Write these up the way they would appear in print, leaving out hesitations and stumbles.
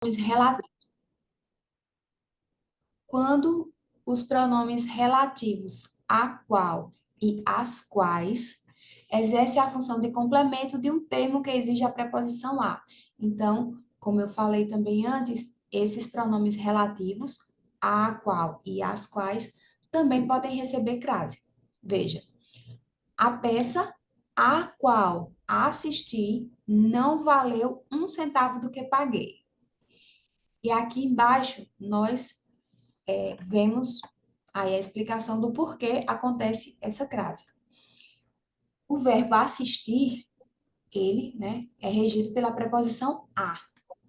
relativos. Quando os pronomes relativos a qual e as quais exercem a função de complemento de um termo que exige a preposição a. Então, como eu falei também antes, esses pronomes relativos a qual e as quais também podem receber crase. Veja, a peça a qual assisti não valeu um centavo do que paguei. E aqui embaixo nós vemos aí a explicação do porquê acontece essa crase. O verbo assistir, ele, né, é regido pela preposição a.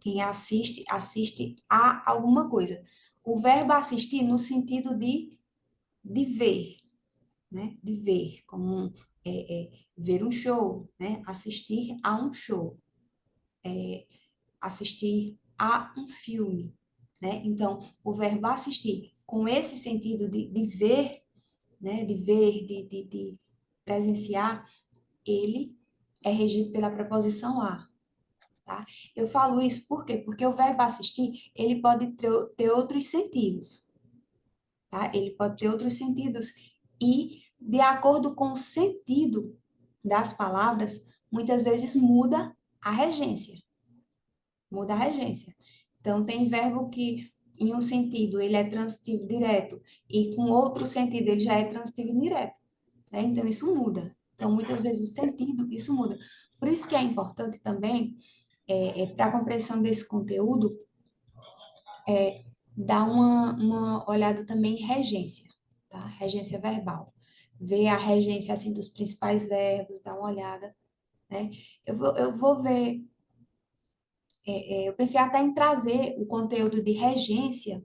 Quem assiste, assiste a alguma coisa. O verbo assistir no sentido de ver, né, de ver, como ver um show, né, assistir a um show, assistir a um filme, né? Então, o verbo assistir, com esse sentido de ver, né, de ver, de presenciar, ele é regido pela preposição a, tá? Eu falo isso por quê? Porque o verbo assistir, ele pode ter outros sentidos, tá? Ele pode ter outros sentidos e, de acordo com o sentido das palavras, muitas vezes muda a regência, muda a regência. Então, tem verbo que, em um sentido, ele é transitivo direto e com outro sentido ele já é transitivo indireto, né? Então, isso muda. Então, muitas vezes o sentido, isso muda. Por isso que é importante também, para a compreensão desse conteúdo, dar uma olhada também em regência, tá? Regência verbal. Ver a regência, assim, dos principais verbos, dar uma olhada, né? Eu vou ver, eu pensei até em trazer o conteúdo de regência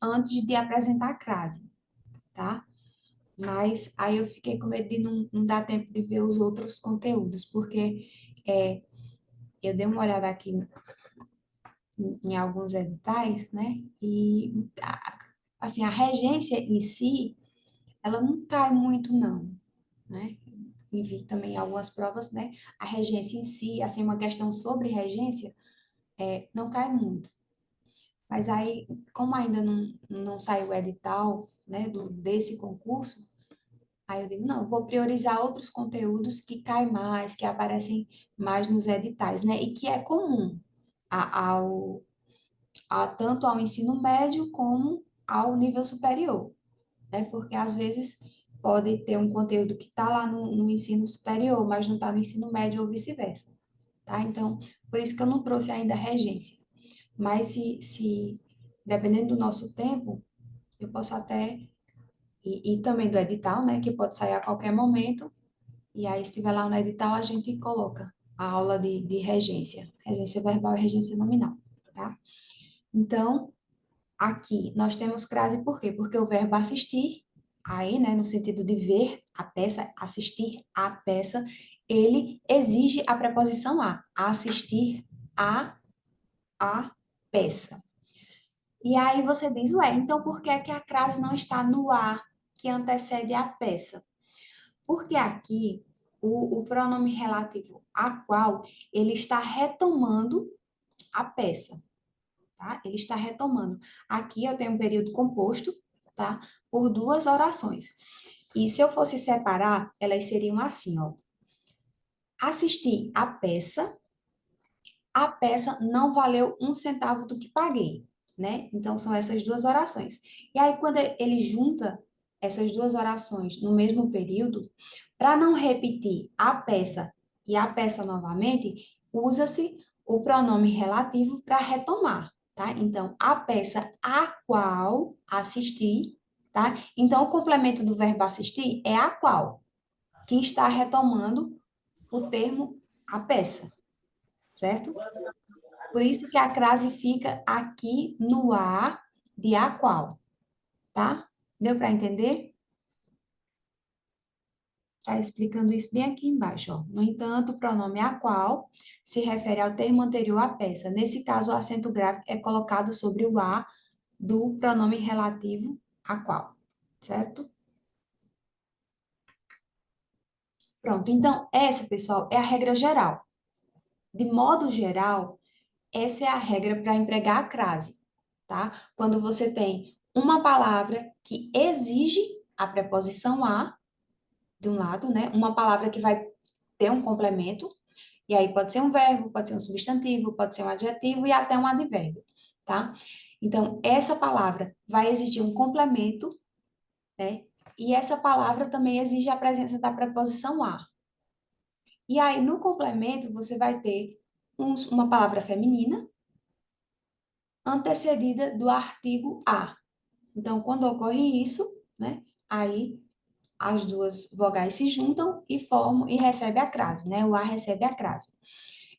antes de apresentar a crase, tá? Mas aí eu fiquei com medo de não dar tempo de ver os outros conteúdos, porque eu dei uma olhada aqui em alguns editais, né? E assim, a regência em si, ela não cai muito não, né? E vi também algumas provas, né? A regência em si, assim, uma questão sobre regência, não cai muito. Mas aí, como ainda não saiu o edital, né, desse concurso, aí eu digo, não, eu vou priorizar outros conteúdos que caem mais, que aparecem mais nos editais, né? E que é comum ao tanto ao ensino médio como ao nível superior, né? Porque às vezes pode ter um conteúdo que está lá no ensino superior, mas não está no ensino médio ou vice-versa, tá? Então, por isso que eu não trouxe ainda a regência. Mas se dependendo do nosso tempo, eu posso até, e também do edital, né? Que pode sair a qualquer momento, e aí, se estiver lá no edital, a gente coloca a aula de regência, regência verbal e regência nominal, tá? Então, aqui nós temos crase por quê? Porque o verbo assistir, aí, né, no sentido de ver a peça, assistir a peça, ele exige a preposição a assistir a peça. E aí você diz, ué, então por que é que a crase não está no a que antecede a peça? Porque aqui o pronome relativo a qual ele está retomando a peça, tá? Ele está retomando. Aqui eu tenho um período composto, tá? Por duas orações. E se eu fosse separar, elas seriam assim, ó. Assisti a peça não valeu um centavo do que paguei, né? Então são essas duas orações. E aí quando ele junta essas duas orações no mesmo período, para não repetir a peça e a peça novamente, usa-se o pronome relativo para retomar, tá? Então, a peça a qual assisti, tá? Então, o complemento do verbo assistir é a qual, que está retomando o termo a peça, certo? Por isso que a crase fica aqui no a de a qual, tá? Deu para entender? Está explicando isso bem aqui embaixo, ó. No entanto, o pronome a qual se refere ao termo anterior à peça. Nesse caso, o acento grave é colocado sobre o a do pronome relativo a qual, certo? Pronto, então, essa, pessoal, é a regra geral. De modo geral, Essa é a regra para empregar a crase, tá? Quando você tem uma palavra que exige a preposição a, de um lado, né? Uma palavra que vai ter um complemento, e aí pode ser um verbo, pode ser um substantivo, pode ser um adjetivo e até um advérbio, tá? Então, essa palavra vai exigir um complemento, né? E essa palavra também exige a presença da preposição a. E aí, no complemento, você vai ter uma palavra feminina antecedida do artigo a. Então, quando ocorre isso, né? Aí as duas vogais se juntam e formam e recebe a crase, né? O a recebe a crase.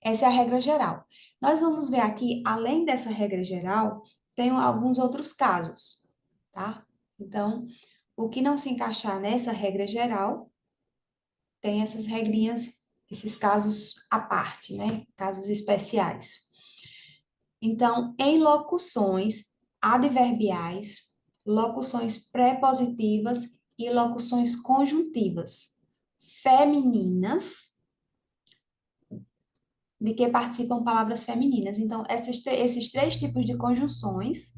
Essa é a regra geral. Nós vamos ver aqui, além dessa regra geral, tem alguns outros casos, tá? Então, o que não se encaixar nessa regra geral, tem essas regrinhas, esses casos à parte, né? Casos especiais. Então, em locuções adverbiais, locuções prepositivas e locuções conjuntivas femininas, de que participam palavras femininas. Então, esses três tipos de conjunções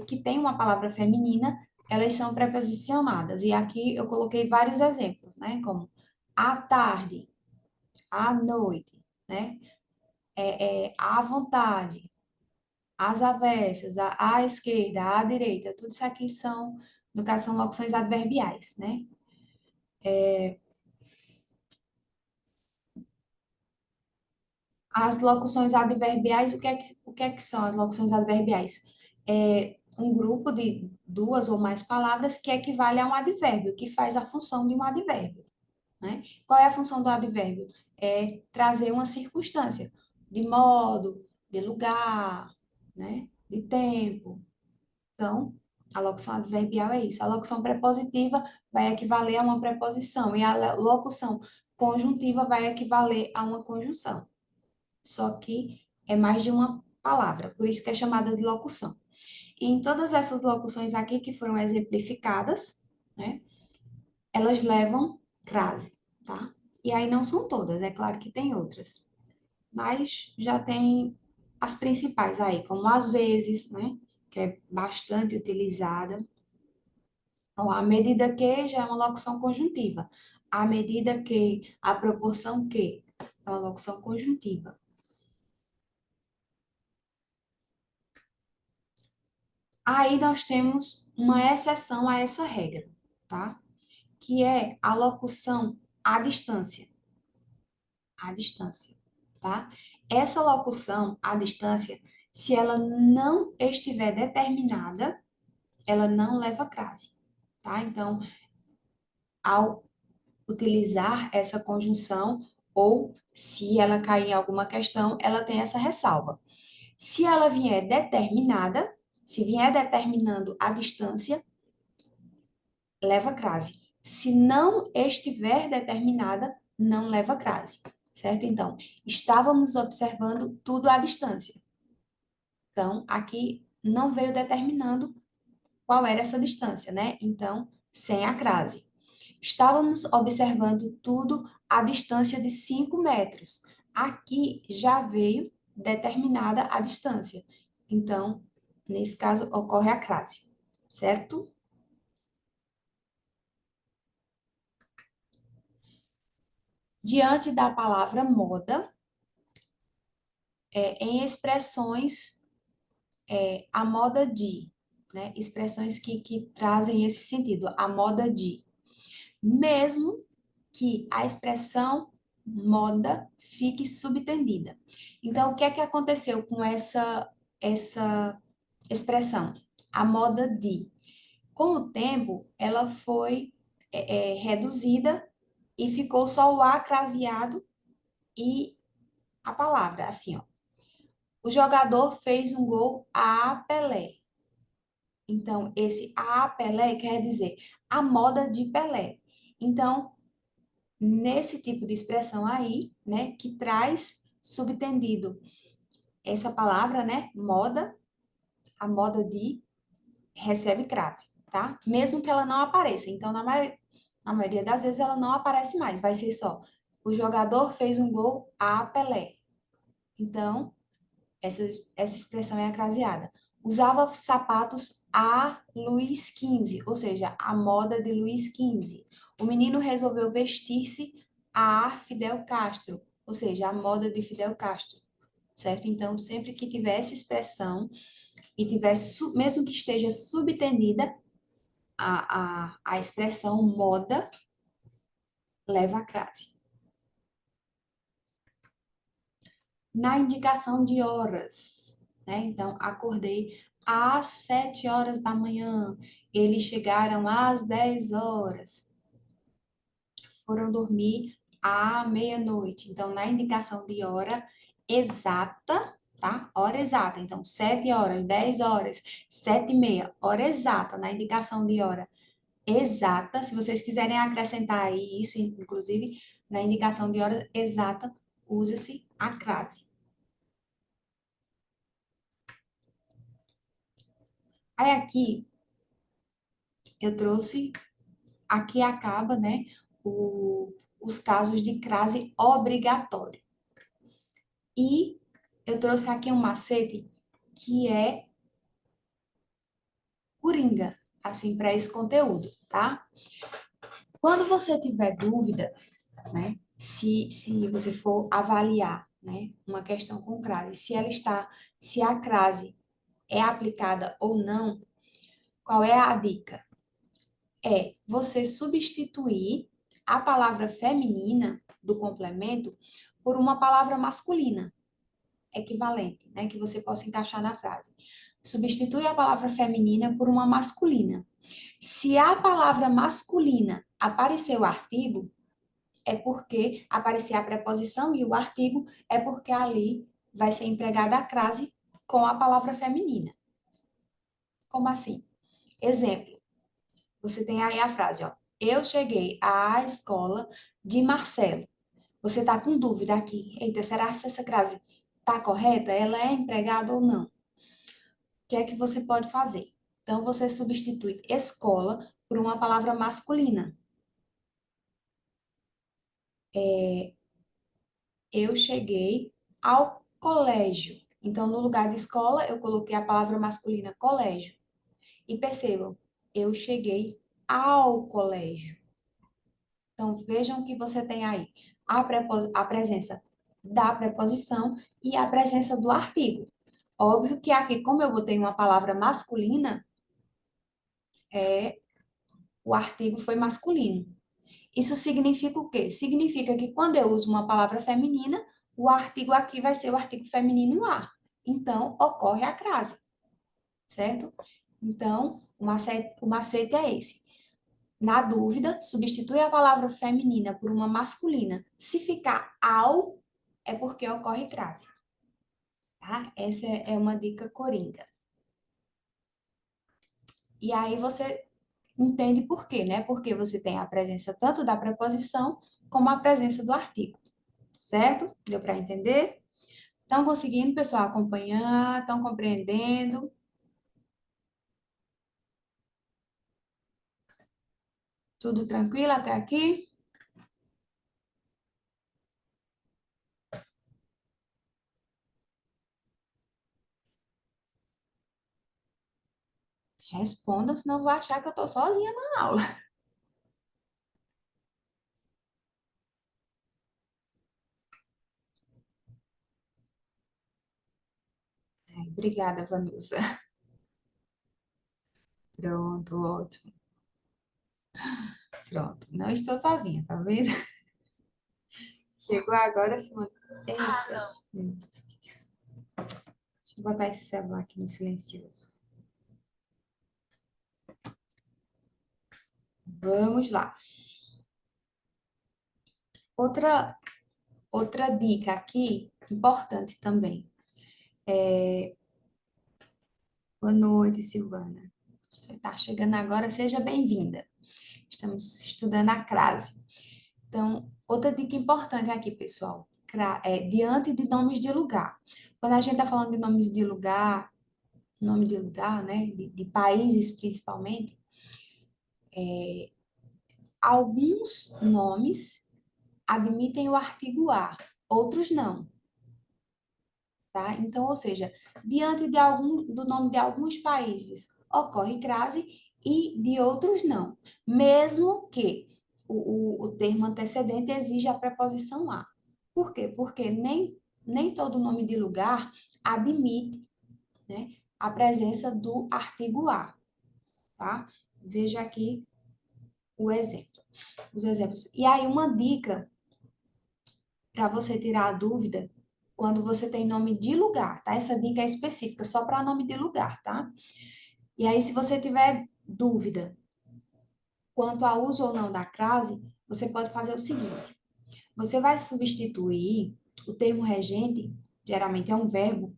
que tem uma palavra feminina, elas são preposicionadas. E aqui eu coloquei vários exemplos, né? Como à tarde, à noite, né? À vontade, às avessas, à esquerda, à direita. Tudo isso aqui são, no caso, são locuções adverbiais, né? As locuções adverbiais, o que é que são as locuções adverbiais? É um grupo de duas ou mais palavras que equivale a um advérbio, que faz a função de um advérbio, né? Qual é a função do advérbio? É trazer uma circunstância de modo, de lugar, né? De tempo. Então, a locução adverbial é isso. A locução prepositiva vai equivaler a uma preposição e a locução conjuntiva vai equivaler a uma conjunção, só que é mais de uma palavra, por isso que é chamada de locução. E em todas essas locuções aqui que foram exemplificadas, né, elas levam crase, tá? E aí não são todas, é claro que tem outras, mas já tem as principais aí, como às vezes, né, que é bastante utilizada. Então, à medida que já é uma locução conjuntiva. À medida que, a proporção que é uma locução conjuntiva. Aí nós temos uma exceção a essa regra, tá? Que é a locução à distância. À distância, tá? Essa locução à distância, se ela não estiver determinada, ela não leva crase, tá? Então, ao utilizar essa conjunção, ou se ela cair em alguma questão, ela tem essa ressalva. Se ela vier determinada, se vier determinando a distância, leva crase. Se não estiver determinada, não leva crase, certo? Então, estávamos observando tudo à distância. Então, aqui não veio determinando qual era essa distância, né? Então, sem a crase. Estávamos observando tudo à distância de 5 metros. Aqui já veio determinada a distância. Então, nesse caso, ocorre a crase, certo? Diante da palavra moda, em expressões, a moda de, né? Expressões que trazem esse sentido, a moda de. Mesmo que a expressão moda fique subtendida. Então, o que é que aconteceu com essa expressão? A moda de. Com o tempo, ela foi reduzida e ficou só o a craseado e a palavra, assim, ó. O jogador fez um gol a Pelé. Então, esse a Pelé quer dizer a moda de Pelé. Então, nesse tipo de expressão aí, né, que traz subtendido essa palavra, né, moda, a moda de recebe crase, tá? Mesmo que ela não apareça. Então, na maioria das vezes ela não aparece mais, vai ser só o jogador fez um gol a Pelé. Então, Essa expressão é acraseada. Usava sapatos a Luís XV, ou seja, a moda de Luís XV. O menino resolveu vestir-se a Fidel Castro, ou seja, a moda de Fidel Castro, certo? Então, sempre que tiver essa expressão e tiver, mesmo que esteja subtendida, a expressão moda leva a crase. Na indicação de horas, né? Então, acordei às 7 horas da manhã, eles chegaram às 10 horas, foram dormir à meia-noite. Então, na indicação de hora exata, tá? Hora exata. Então, 7 horas, 10 horas, 7h30, hora exata, na indicação de hora exata. Se vocês quiserem acrescentar aí isso, inclusive, na indicação de hora exata, usa-se a crase. Aí aqui eu trouxe, aqui acaba, né, os casos de crase obrigatório. E eu trouxe aqui um macete que é coringa, assim, para esse conteúdo, tá? Quando você tiver dúvida, né, se você for avaliar, né, uma questão com crase, se a crase é aplicada ou não, qual é a dica? É você substituir a palavra feminina do complemento por uma palavra masculina equivalente, né, que você possa encaixar na frase. Substitui a palavra feminina por uma masculina. Se a palavra masculina aparecer o artigo, é porque aparecer a preposição e o artigo é porque ali vai ser empregada a crase com a palavra feminina. Como assim? Exemplo. Você tem aí a frase, ó. Eu cheguei à escola de Marcelo. Você está com dúvida aqui. Eita, será que essa frase está correta? Ela é empregada ou não? O que é que você pode fazer? Então, você substitui escola por uma palavra masculina. Eu cheguei ao colégio. Então, no lugar de escola, eu coloquei a palavra masculina colégio. E percebam, eu cheguei ao colégio. Então, vejam que você tem aí a presença da preposição e a presença do artigo. Óbvio que aqui, como eu botei uma palavra masculina, o artigo foi masculino. Isso significa o quê? Significa que quando eu uso uma palavra feminina, o artigo aqui vai ser o artigo feminino a. Então, ocorre a crase, certo? Então, o macete é esse. Na dúvida, substitui a palavra feminina por uma masculina. Se ficar ao, é porque ocorre crase, tá? Essa é uma dica coringa. E aí você entende por quê, né? Porque você tem a presença tanto da preposição como a presença do artigo, certo? Deu para entender? Estão conseguindo, pessoal, acompanhar? Estão compreendendo? Tudo tranquilo até aqui? Respondam, senão eu vou achar que eu estou sozinha na aula. Ai, obrigada, Vanusa. Pronto, ótimo. Pronto, não estou sozinha, tá vendo? Chegou agora, Simone. Eita, meu Deus, que que é isso? Deixa eu botar esse celular aqui no silencioso. Vamos lá. Outra, outra dica aqui, importante também. Boa noite, Silvana. Você está chegando agora, seja bem-vinda. Estamos estudando a crase. Então, outra dica importante aqui, pessoal, diante de nomes de lugar. Quando a gente está falando de nomes de lugar, nome de lugar, né, de países principalmente, alguns nomes admitem o artigo a, outros não, tá? Então, ou seja, diante do nome de alguns países ocorre crase e de outros não, mesmo que o termo antecedente exija a preposição a. Por quê? Porque nem todo nome de lugar admite, né, a presença do artigo a, tá? Veja aqui o exemplo, os exemplos. E aí, uma dica para você tirar a dúvida quando você tem nome de lugar, tá? Essa dica é específica, só para nome de lugar, tá? E aí, se você tiver dúvida quanto ao uso ou não da crase, você pode fazer o seguinte: você vai substituir o termo regente, geralmente é um verbo,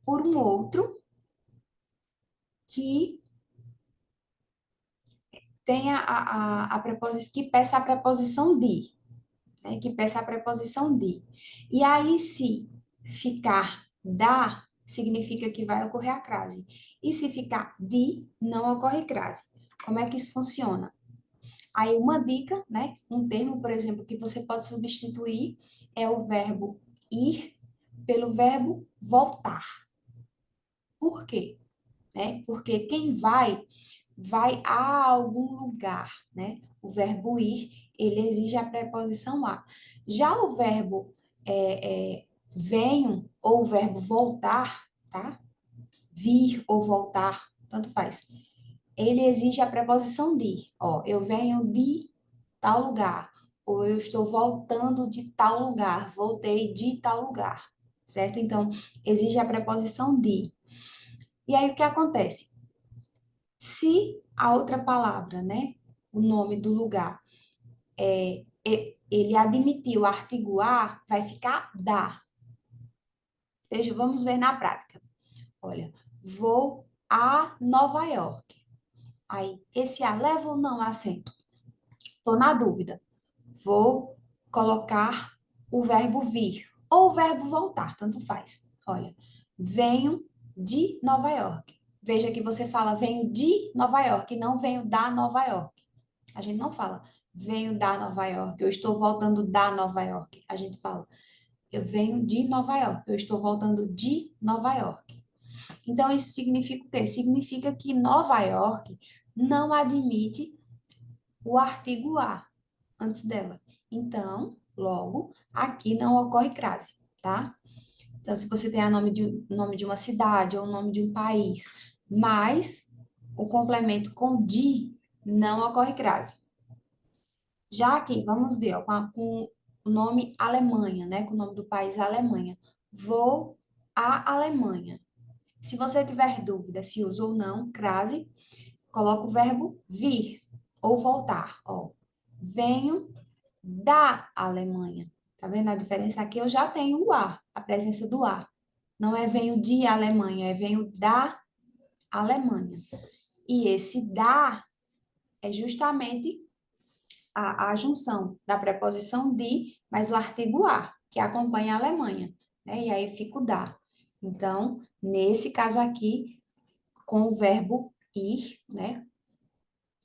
por um outro que tenha a preposição, que peça a preposição de, né? Que peça a preposição de. E aí, se ficar da, significa que vai ocorrer a crase. E se ficar de, não ocorre crase. Como é que isso funciona? Aí, uma dica, né? Um termo, por exemplo, que você pode substituir é o verbo ir pelo verbo voltar. Por quê? Né? Porque quem vai a algum lugar, né? O verbo ir, ele exige a preposição a. Já o verbo venho ou o verbo voltar, tá? Vir ou voltar, tanto faz. Ele exige a preposição de. Ó, eu venho de tal lugar, ou eu estou voltando de tal lugar, voltei de tal lugar, certo? Então, exige a preposição de. E aí, o que acontece? Se a outra palavra, né, o nome do lugar, ele admitir o artigo a, vai ficar da. Veja, vamos ver na prática. Olha, vou a Nova York. Aí, esse a leva ou não acento? Estou na dúvida. Vou colocar o verbo vir ou o verbo voltar, tanto faz. Olha, venho de Nova York. Veja que você fala venho de Nova York, não venho da Nova York. A gente não fala venho da Nova York, eu estou voltando da Nova York. A gente fala eu venho de Nova York, eu estou voltando de Nova York. Então, isso significa o quê? Significa que Nova York não admite o artigo a antes dela. Então, logo, aqui não ocorre crase, tá? Então, se você tem o nome de uma cidade ou o nome de um país, mas o complemento com de, não ocorre crase. Já aqui, vamos ver, ó, com o nome Alemanha, né? Com o nome do país Alemanha. Vou à Alemanha. Se você tiver dúvida se usa ou não, crase, coloca o verbo vir ou voltar. Ó, venho da Alemanha. Tá vendo a diferença? Aqui eu já tenho o a presença do a. Não é venho de Alemanha, é venho da Alemanha. E esse da é justamente a junção da preposição de, mais o artigo a, que acompanha a Alemanha, né? E aí fica o da. Então, nesse caso aqui, com o verbo ir, né?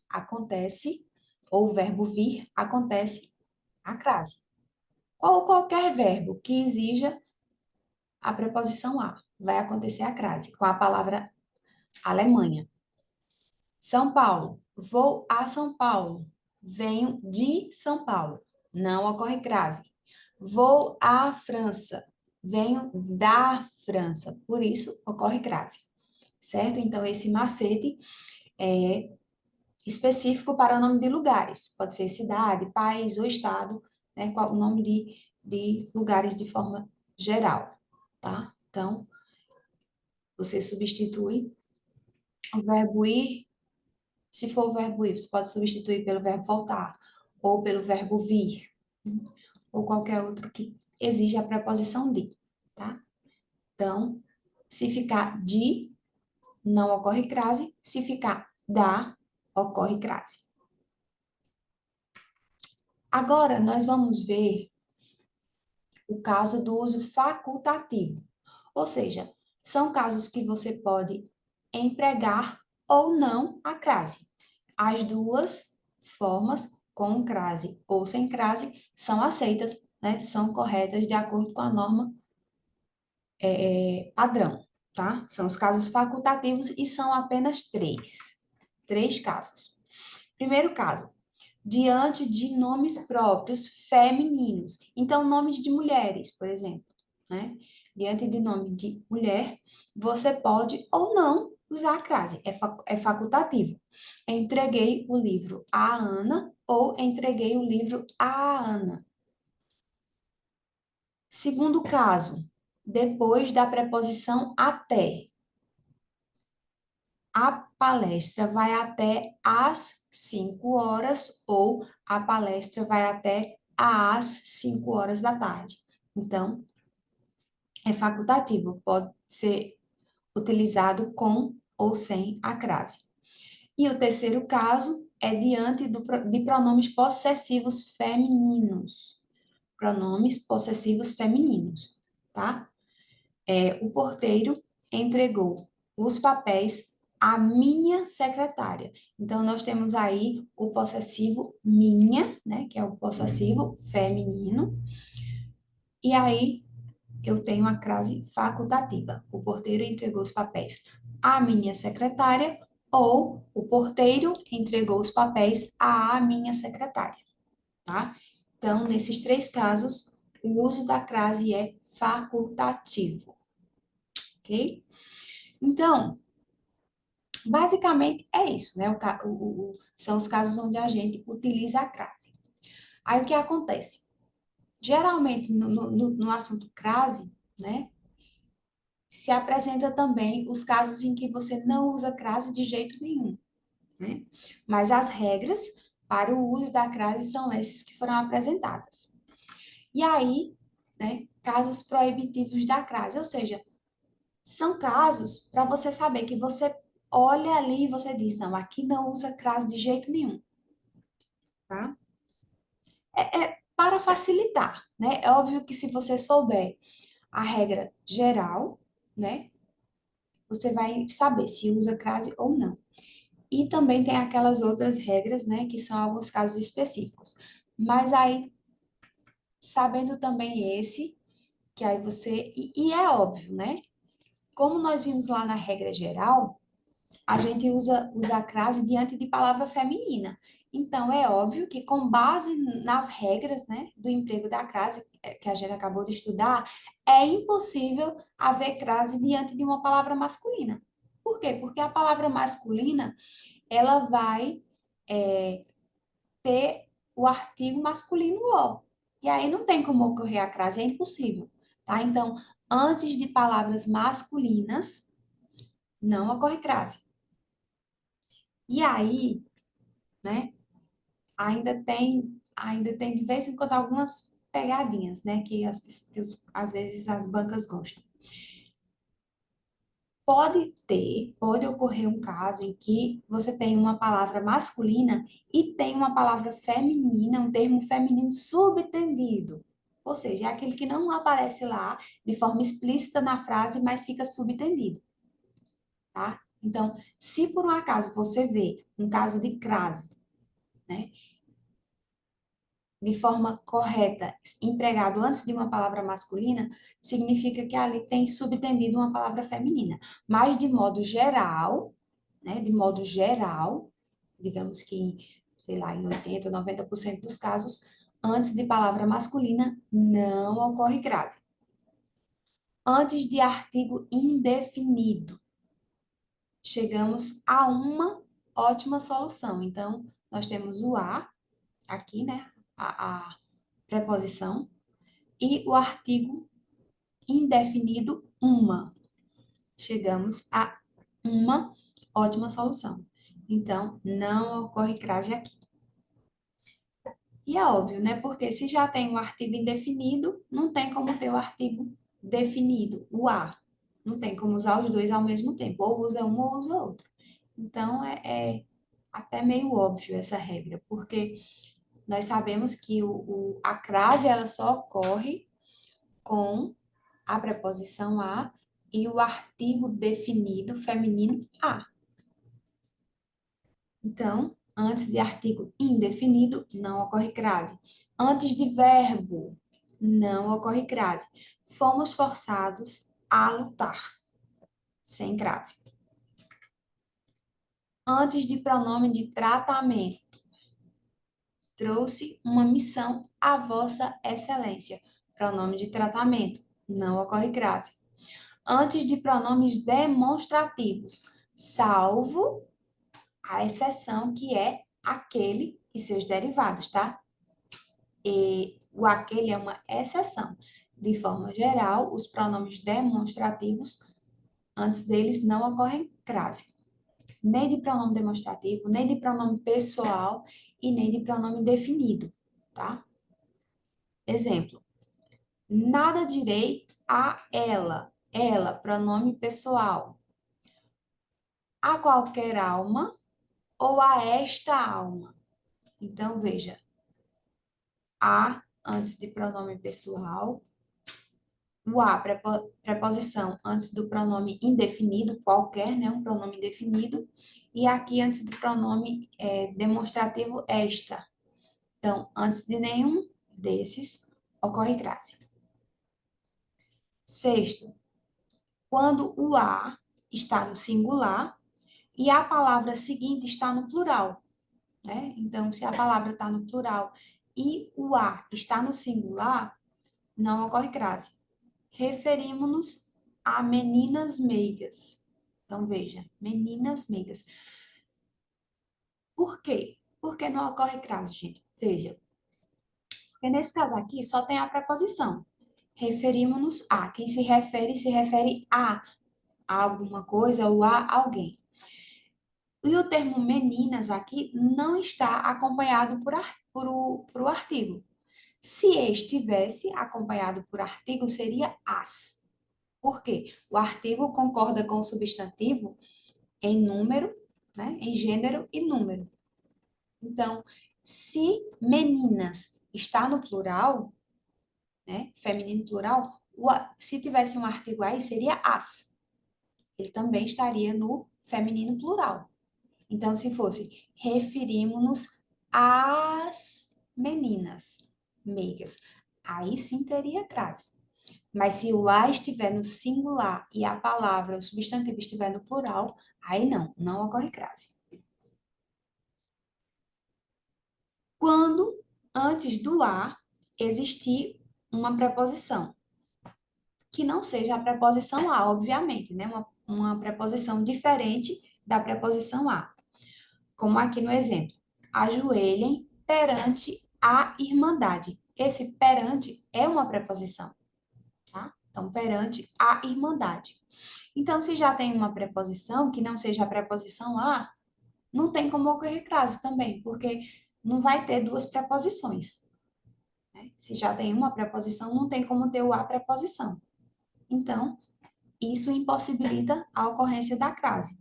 Acontece, ou o verbo vir, acontece a crase. Qualquer verbo que exija a preposição a, vai acontecer a crase, com a palavra Alemanha. São Paulo, vou a São Paulo, venho de São Paulo, não ocorre crase. Vou à França, venho da França, por isso ocorre crase, certo? Então, esse macete é específico para o nome de lugares, pode ser cidade, país ou estado, né? O nome de lugares de forma geral, tá? Então, você substitui o verbo ir, se for o verbo ir, você pode substituir pelo verbo voltar, ou pelo verbo vir, ou qualquer outro que exija a preposição de, tá? Então, se ficar de, não ocorre crase, se ficar da, ocorre crase. Agora, nós vamos ver o caso do uso facultativo, ou seja, são casos que você pode empregar ou não a crase. As duas formas, com crase ou sem crase, são aceitas, né? São corretas de acordo com a norma padrão, tá? São os casos facultativos e são apenas três. Três casos. Primeiro caso, diante de nomes próprios femininos. Então, nomes de mulheres, por exemplo, né? Diante de nome de mulher, você pode ou não usar a crase, é facultativo. Entreguei o livro à Ana ou entreguei o livro à Ana. Segundo caso, depois da preposição até. A palestra vai até às 5 horas ou a palestra vai até às 5 horas da tarde. Então, é facultativo, pode ser utilizado com ou sem a crase. E o terceiro caso é diante de pronomes possessivos femininos. Pronomes possessivos femininos, tá? O porteiro entregou os papéis à minha secretária. Então, nós temos aí o possessivo minha, né, que é o possessivo feminino, e aí eu tenho a crase facultativa. O porteiro entregou os papéis à minha secretária ou o porteiro entregou os papéis à minha secretária, tá? Então, nesses três casos, o uso da crase é facultativo, ok? Então, basicamente é isso, né? São os casos onde a gente utiliza a crase. Aí o que acontece? Geralmente, no assunto crase, né? Se apresenta também os casos em que você não usa crase de jeito nenhum, né? Mas as regras para o uso da crase são esses que foram apresentadas. E aí, né? Casos proibitivos da crase, ou seja, são casos para você saber que você olha ali e você diz, não, aqui não usa crase de jeito nenhum, tá? É para facilitar, né? É óbvio que se você souber a regra geral, né, você vai saber se usa crase ou não. E também tem aquelas outras regras, né, que são alguns casos específicos. Mas aí, sabendo também esse, que aí você. E é óbvio, né? Como nós vimos lá na regra geral, a gente usa a crase diante de palavra feminina. Então, é óbvio que, com base nas regras, né, do emprego da crase, que a gente acabou de estudar, é impossível haver crase diante de uma palavra masculina. Por quê? Porque a palavra masculina, ela vai ter o artigo masculino o. E aí não tem como ocorrer a crase, é impossível, tá? Então, antes de palavras masculinas, não ocorre crase. E aí, né? Ainda tem de vez em quando algumas pegadinhas, né? Às vezes as bancas gostam. Pode ocorrer um caso em que você tem uma palavra masculina e tem uma palavra feminina, um termo feminino subtendido. Ou seja, é aquele que não aparece lá de forma explícita na frase, mas fica subtendido, tá? Então, se por um acaso você vê um caso de crase, né? De forma correta, empregado antes de uma palavra masculina, significa que ali tem subtendido uma palavra feminina. Mas, de modo geral, né, de modo geral, digamos que, sei lá, em 80, 90% dos casos, antes de palavra masculina, não ocorre grave. Antes de artigo indefinido, chegamos a uma ótima solução. Então, nós temos o a aqui, né, a preposição, e o artigo indefinido uma. Chegamos a uma ótima solução. Então, não ocorre crase aqui. E é óbvio, né? Porque se já tem o artigo indefinido, não tem como ter o artigo definido, o a. Não tem como usar os dois ao mesmo tempo. Ou usa um ou usa outro. Então, é até meio óbvio essa regra, porque nós sabemos que a crase ela só ocorre com a preposição a e o artigo definido feminino a. Então, antes de artigo indefinido, não ocorre crase. Antes de verbo, não ocorre crase. Fomos forçados a lutar, sem crase. Antes de pronome de tratamento, trouxe uma missão a vossa excelência. Pronome de tratamento, não ocorre crase. Antes de pronomes demonstrativos, salvo a exceção que é aquele e seus derivados, tá? E o aquele é uma exceção. De forma geral, os pronomes demonstrativos, antes deles não ocorrem crase. Nem de pronome demonstrativo, nem de pronome pessoal e nem de pronome definido, tá? Exemplo: nada direi a ela. Ela, pronome pessoal. A qualquer alma ou a esta alma. Então, veja, a antes de pronome pessoal, o a, preposição antes do pronome indefinido, qualquer, né? Um pronome indefinido, e aqui antes do pronome demonstrativo, esta. Então, antes de nenhum desses, ocorre crase. Sexto, quando o a está no singular e a palavra seguinte está no plural, né? Então, se a palavra está no plural e o a está no singular, não ocorre crase. Referimos-nos a meninas meigas. Então, veja, meninas meigas. Por quê? Porque não ocorre crase, gente. Veja, porque nesse caso aqui só tem a preposição. Referimos-nos a. Quem se refere a alguma coisa ou a alguém. E o termo meninas aqui não está acompanhado por o artigo. Se estivesse acompanhado por artigo, seria as. Por quê? O artigo concorda com o substantivo em número, né? Em gênero e número. Então, se meninas está no plural, né? Feminino plural, se tivesse um artigo aí, seria as. Ele também estaria no feminino plural. Então, se fosse referimos-nos às meninas meigas, aí sim teria crase. Mas se o a estiver no singular e a palavra, o substantivo estiver no plural, aí não ocorre crase. Quando antes do a existir uma preposição, que não seja a preposição a, obviamente, né? Uma preposição diferente da preposição a. Como aqui no exemplo, ajoelhem perante a irmandade. Esse perante é uma preposição, tá? Então, perante a irmandade. Então, se já tem uma preposição que não seja a preposição a, não tem como ocorrer crase também, porque não vai ter duas preposições, né? Se já tem uma preposição, não tem como ter o a preposição. Então, isso impossibilita a ocorrência da crase.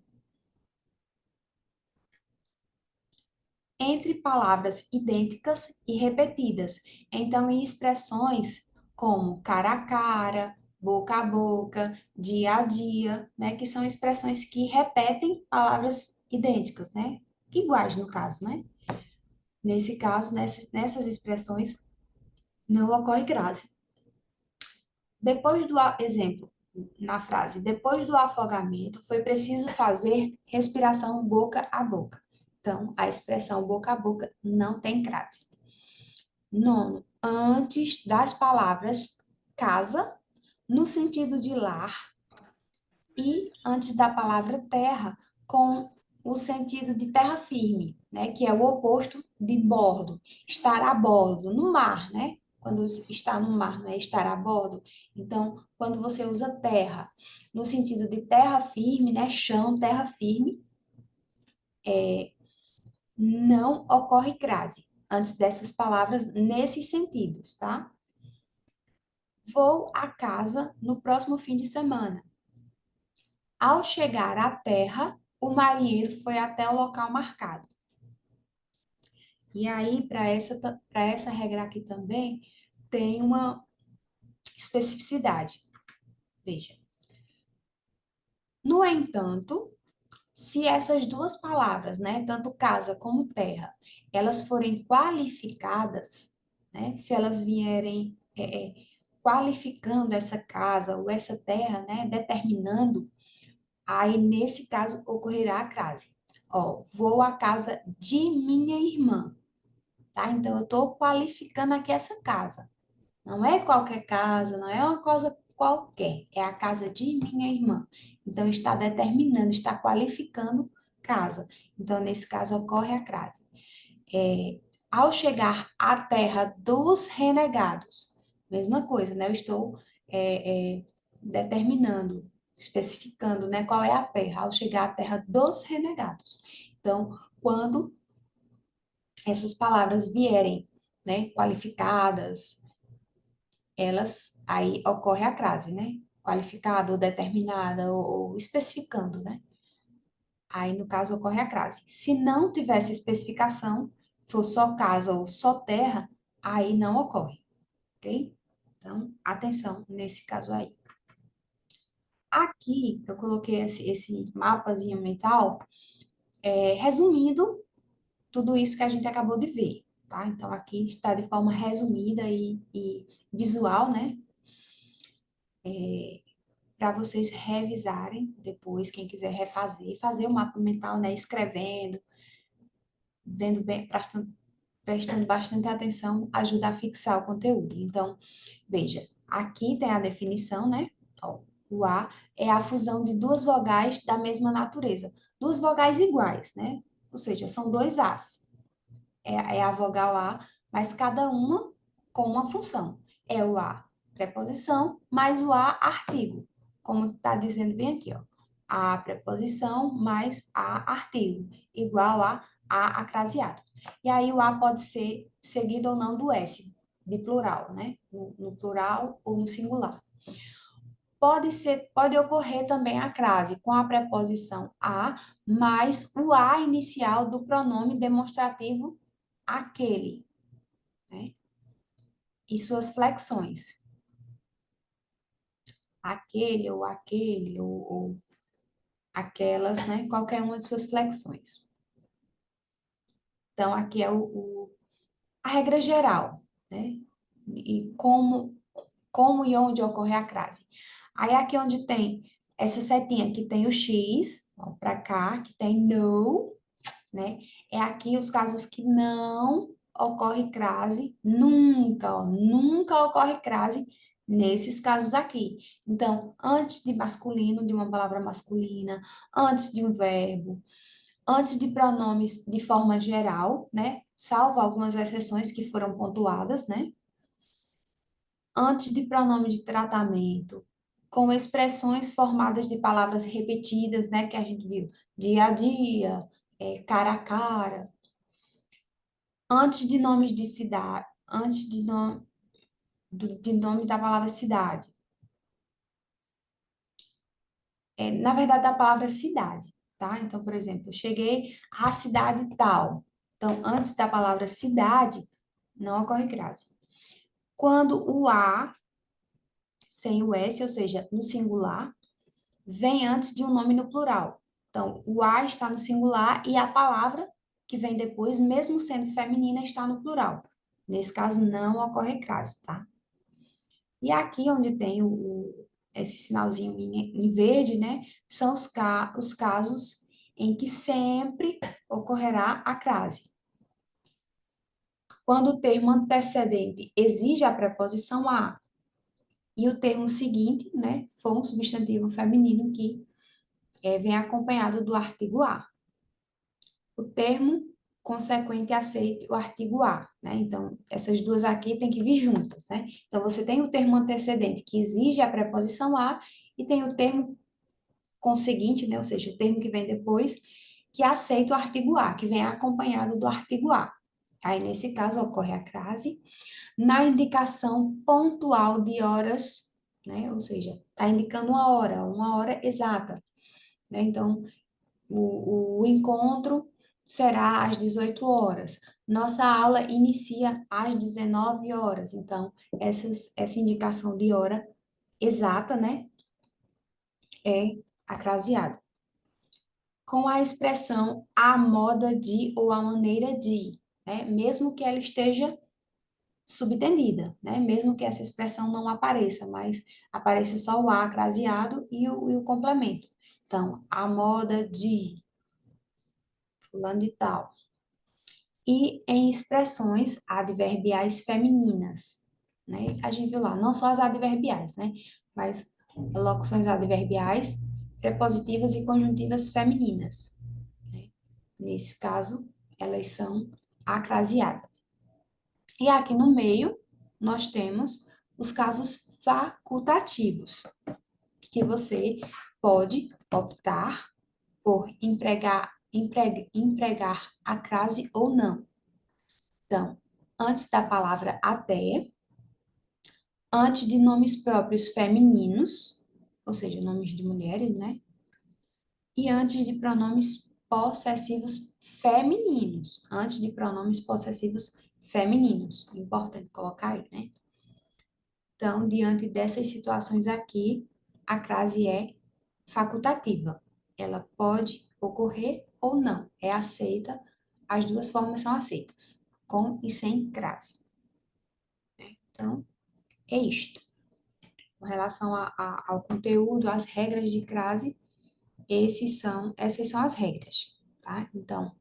Entre palavras idênticas e repetidas. Então, em expressões como cara a cara, boca a boca, dia a dia, né, que são expressões que repetem palavras idênticas, né, iguais no caso, né? Nesse caso, nessas expressões, não ocorre crase. Depois do exemplo, na frase, depois do afogamento, foi preciso fazer respiração boca a boca. Então, a expressão boca a boca não tem crase. Nono, antes das palavras casa, no sentido de lar, e antes da palavra terra, com o sentido de terra firme, né? Que é o oposto de bordo. Estar a bordo, no mar, né? Quando está no mar, não é estar a bordo. Então, quando você usa terra, no sentido de terra firme, né? Chão, terra firme, não ocorre crase antes dessas palavras nesses sentidos, tá? Vou à casa no próximo fim de semana. Ao chegar à terra, o marinheiro foi até o local marcado. E aí, para essa regra aqui também, tem uma especificidade. Veja. No entanto, se essas duas palavras, né, tanto casa como terra, elas forem qualificadas, né, se elas vierem qualificando essa casa ou essa terra, né, determinando, aí nesse caso ocorrerá a crase. Ó, vou à casa de minha irmã, tá? Então eu estou qualificando aqui essa casa. Não é qualquer casa, não é uma coisa qualquer, é a casa de minha irmã. Então está determinando, está qualificando casa. Então nesse caso ocorre a crase. Ao chegar à terra dos renegados, mesma coisa, né? Eu estou determinando, especificando, né, qual é a terra, ao chegar à terra dos renegados. Então, quando essas palavras vierem, né, qualificadas, elas, aí ocorre a crase, né? Qualificada ou determinada ou especificando, né? Aí, no caso, ocorre a crase. Se não tivesse especificação, for só casa ou só terra, aí não ocorre, ok? Então, atenção nesse caso aí. Aqui, eu coloquei esse mapazinho mental, resumindo tudo isso que a gente acabou de ver, tá? Então, aqui está de forma resumida e visual, né? Para vocês revisarem depois, quem quiser refazer, fazer o mapa mental, né? Escrevendo, vendo bem, prestando bastante atenção, ajuda a fixar o conteúdo. Então, veja, aqui tem a definição, né? Ó, o A é a fusão de duas vogais da mesma natureza. Duas vogais iguais, né? Ou seja, são dois As. É a vogal A, mas cada uma com uma função. É o A preposição mais o A artigo, como está dizendo bem aqui, ó. A preposição mais A artigo, igual a acraseado. E aí o A pode ser seguido ou não do S, de plural, né? No plural ou no singular. Pode ocorrer também a crase com a preposição a mais o a inicial do pronome demonstrativo aquele, né? E suas flexões. Aquele ou aquelas, né? Qualquer uma de suas flexões. Então, aqui é a regra geral, né? E como e onde ocorre a crase. Aí aqui onde tem essa setinha que tem o X, para cá, que tem no, né? É aqui os casos que não ocorre crase, nunca, ó, nunca ocorre crase nesses casos aqui. Então, antes de masculino, de uma palavra masculina, antes de um verbo, antes de pronomes de forma geral, né? Salvo algumas exceções que foram pontuadas, né? Antes de pronome de tratamento, com expressões formadas de palavras repetidas, né, que a gente viu, dia a dia, cara a cara, antes de nomes de cidade, antes de nome da palavra cidade. Na verdade, da palavra cidade, tá? Então, por exemplo, eu cheguei à cidade tal. Então, antes da palavra cidade, não ocorre crase. Quando o a, sem o s, ou seja, no singular, vem antes de um nome no plural. Então, o a está no singular e a palavra que vem depois, mesmo sendo feminina, está no plural. Nesse caso, não ocorre crase, tá? E aqui onde tem esse sinalzinho em verde, né? São os casos em que sempre ocorrerá a crase. Quando o termo antecedente exige a preposição a e o termo seguinte, né, for um substantivo feminino que vem acompanhado do artigo a. O termo consequente aceite o artigo a, né? Então, essas duas aqui tem que vir juntas, né? Então, você tem o termo antecedente que exige a preposição a e tem o termo conseguinte, né? Ou seja, o termo que vem depois que aceita o artigo a, que vem acompanhado do artigo a. Aí, nesse caso, ocorre a crase na indicação pontual de horas, né? Ou seja, está indicando uma hora exata, né? Então, o encontro será às 18 horas. Nossa aula inicia às 19 horas. Então, essa indicação de hora exata, né, é acraseada. Com a expressão a moda de ou a maneira de, né, mesmo que ela esteja subtendida, né? Mesmo que essa expressão não apareça, mas apareça só o a craseado e o complemento. Então, a moda de fulano de tal. E em expressões adverbiais femininas, né? A gente viu lá, não só as adverbiais, né? Mas locuções adverbiais, prepositivas e conjuntivas femininas, né? Nesse caso, elas são acraseadas. E aqui no meio, nós temos os casos facultativos, que você pode optar por empregar a crase ou não. Então, antes da palavra até, antes de nomes próprios femininos, ou seja, nomes de mulheres, né? E antes de pronomes possessivos femininos. Antes de pronomes possessivos femininos. Importante colocar aí, né? Então, diante dessas situações aqui, a crase é facultativa. Ela pode ocorrer ou não. É aceita, as duas formas são aceitas, com e sem crase. Então, é isto. Com relação ao conteúdo, às regras de crase, essas são as regras, tá? Então,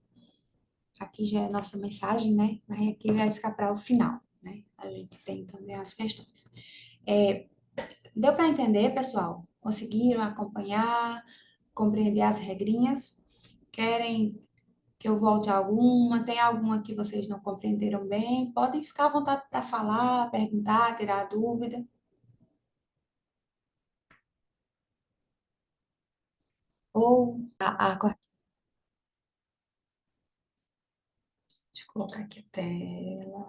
aqui já é a nossa mensagem, né? Mas aqui vai ficar para o final, né? A gente tem também as questões. Deu para entender, pessoal? Conseguiram acompanhar, compreender as regrinhas? Querem que eu volte a alguma? Tem alguma que vocês não compreenderam bem? Podem ficar à vontade para falar, perguntar, tirar dúvida. Ou deixa eu colocar aqui a tela.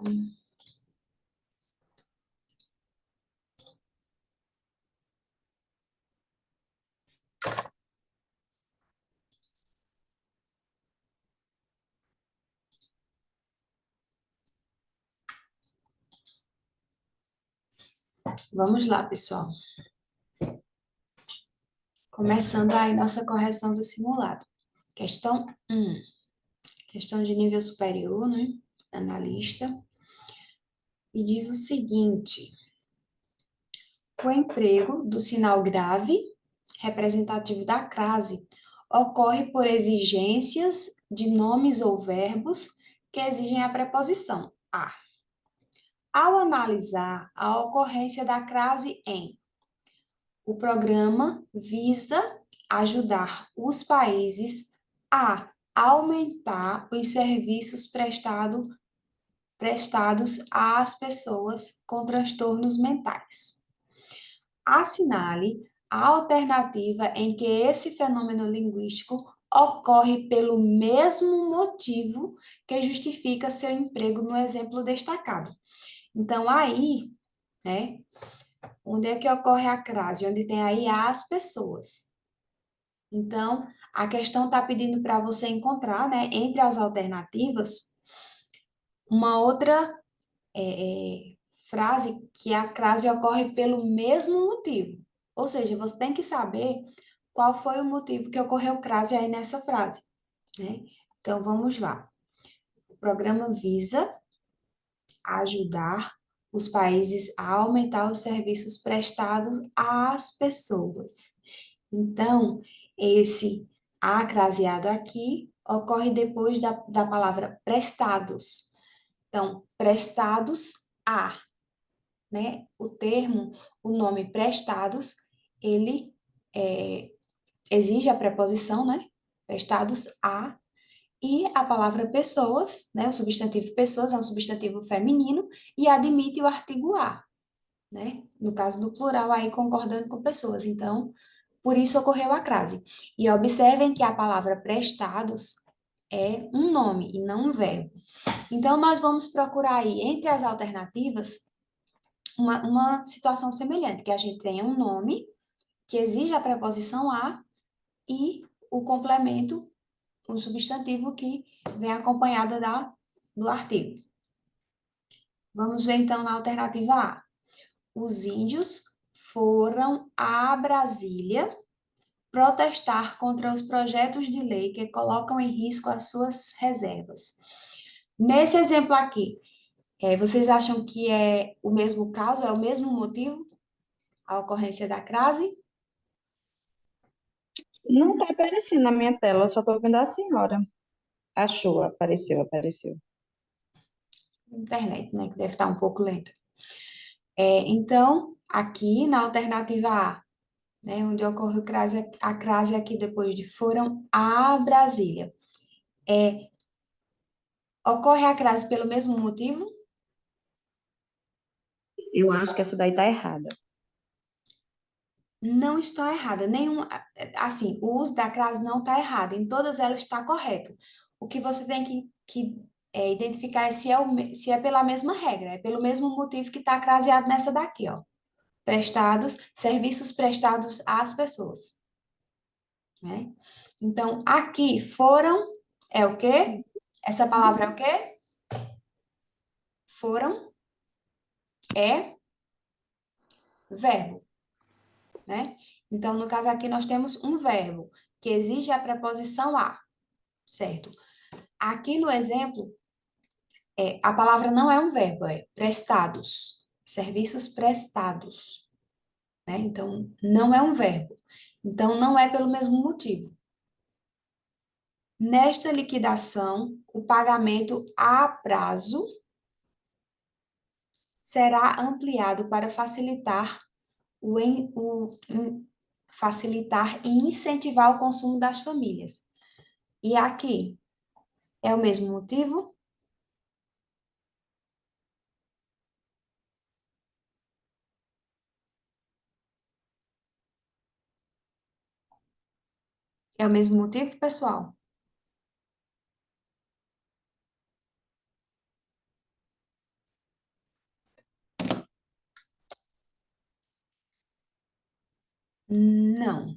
Vamos lá, pessoal. Começando aí nossa correção do simulado. Questão 1. Questão de nível superior, né? Analista. E diz o seguinte: o emprego do sinal grave, representativo da crase, ocorre por exigências de nomes ou verbos que exigem a preposição a. Ao analisar a ocorrência da crase em o programa visa ajudar os países a aumentar os serviços prestados às pessoas com transtornos mentais. Assinale a alternativa em que esse fenômeno linguístico ocorre pelo mesmo motivo que justifica seu emprego no exemplo destacado. Então, aí, né, onde é que ocorre a crase? Onde tem aí as pessoas. Então, a questão está pedindo para você encontrar, né, entre as alternativas, uma outra frase que a crase ocorre pelo mesmo motivo. Ou seja, você tem que saber qual foi o motivo que ocorreu crase aí nessa frase, né? Então, vamos lá. O programa visa ajudar os países a aumentar os serviços prestados às pessoas. Então, esse acraseado aqui ocorre depois da palavra prestados. Então, prestados a, né? O termo, o nome prestados, ele exige a preposição, né? Prestados a, e a palavra pessoas, né? O substantivo pessoas é um substantivo feminino e admite o artigo a, né? No caso do plural, aí concordando com pessoas. Então, por isso ocorreu a crase. E observem que a palavra prestados é um nome e não um verbo. Então, nós vamos procurar aí, entre as alternativas, uma situação semelhante, que a gente tenha um nome que exige a preposição a e o complemento, o substantivo que vem acompanhada do artigo. Vamos ver então na alternativa A. Os índios foram a Brasília protestar contra os projetos de lei que colocam em risco as suas reservas. Nesse exemplo aqui, Vocês acham que é o mesmo caso, é o mesmo motivo, a ocorrência da crase? Não está aparecendo na minha tela, eu só estou vendo a senhora. Achou, apareceu. Internet, né? Que deve estar um pouco lenta. Então, aqui na alternativa A, né, onde ocorre a crase aqui depois de foram a Brasília. Ocorre a crase pelo mesmo motivo? Eu acho que essa daí tá errada. Não está errada. Assim, o uso da crase não está errado. Em todas elas está correto. O que você tem que identificar é se é pela mesma regra, é pelo mesmo motivo que está craseado nessa daqui, ó. Serviços prestados às pessoas, né? Então, aqui foram é o quê? Essa palavra é o quê? Foram é verbo, né? Então, no caso aqui, nós temos um verbo que exige a preposição a, certo? Aqui no exemplo, a palavra não é um verbo, é prestados, serviços prestados, né? Então, não é um verbo. Então, não é pelo mesmo motivo. Nesta liquidação, o pagamento a prazo será ampliado para facilitar e incentivar o consumo das famílias. E aqui é o mesmo motivo? É o mesmo motivo, pessoal? Não.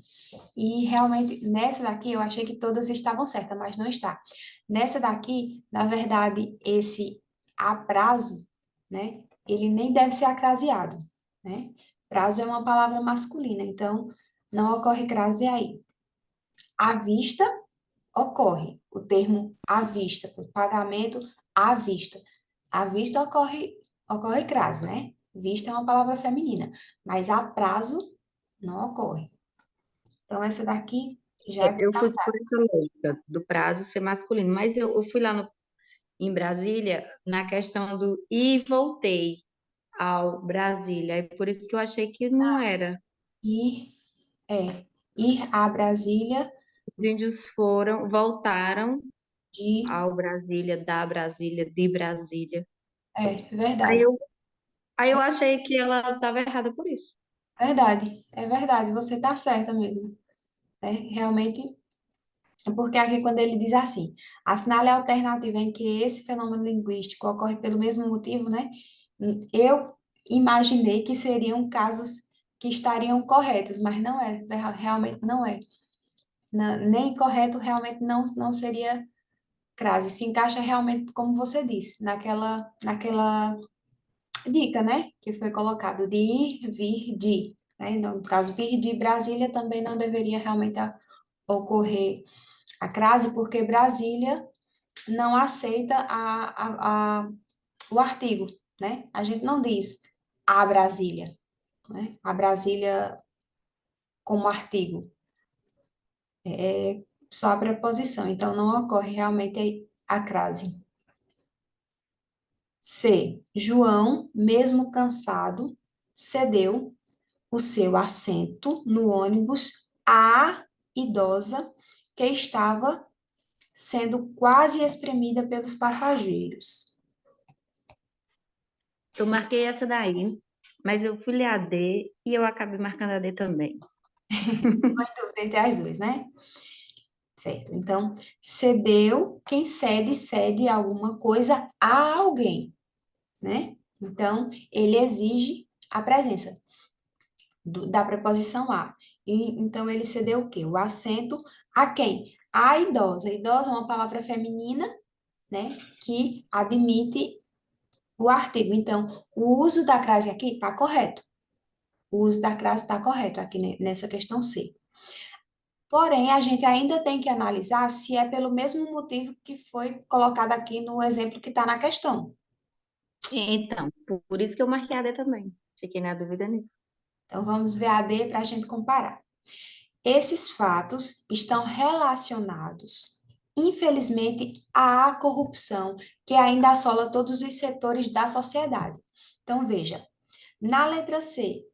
E realmente, nessa daqui, eu achei que todas estavam certas, mas não está. Nessa daqui, na verdade, esse a prazo, né? Ele nem deve ser acraseado, né? Prazo é uma palavra masculina, então não ocorre crase aí. À vista, ocorre o termo à vista, o pagamento à vista. À vista ocorre crase, né? Vista é uma palavra feminina, mas a prazo não ocorre. Então, essa daqui já é Eu fui por descartada. essa lógica do prazo ser masculino, mas eu fui lá em Brasília na questão do e voltei ao Brasília, e por isso que eu achei que não era. Ir, ir a Brasília Os índios voltaram de... ao Brasília, da Brasília, de Brasília. Aí Verdade. eu, aí eu achei que ela estava errada por isso. Verdade, você está certa mesmo, né? Realmente, é porque aqui quando ele diz assim, assinale a alternativa em que esse fenômeno linguístico ocorre pelo mesmo motivo, né? Eu imaginei que seriam casos que estariam corretos, mas não é, realmente não é. Nem correto realmente não seria crase. Se encaixa realmente, como você disse, naquela dica, né? Que foi colocado de ir, vir, de. Né? No caso, vir de Brasília também não deveria realmente ocorrer a crase, porque Brasília não aceita o artigo, né? A gente não diz a Brasília, né? A Brasília como artigo, é só a preposição, então não ocorre realmente a crase. C. João, mesmo cansado, cedeu o seu assento no ônibus à idosa que estava sendo quase espremida pelos passageiros. Eu marquei essa daí, mas eu fui ler a D e eu acabei marcando a D também. Dúvida entre as duas, né? Certo. Então, cedeu, quem cede alguma coisa a alguém, né? Então, ele exige a presença da preposição a. E, então, ele cedeu o quê? O assento a quem? A idosa. Idosa é uma palavra feminina, né? Que admite o artigo. Então, o uso da crase aqui está correto. O uso da crase está correto aqui nessa questão C. Porém, a gente ainda tem que analisar se é pelo mesmo motivo que foi colocado aqui no exemplo que está na questão, Então, por isso que eu marquei a D também. Fiquei na dúvida nisso. Então, vamos ver a D para a gente comparar. Esses fatos estão relacionados, infelizmente, à corrupção que ainda assola todos os setores da sociedade. Então, veja, na letra C,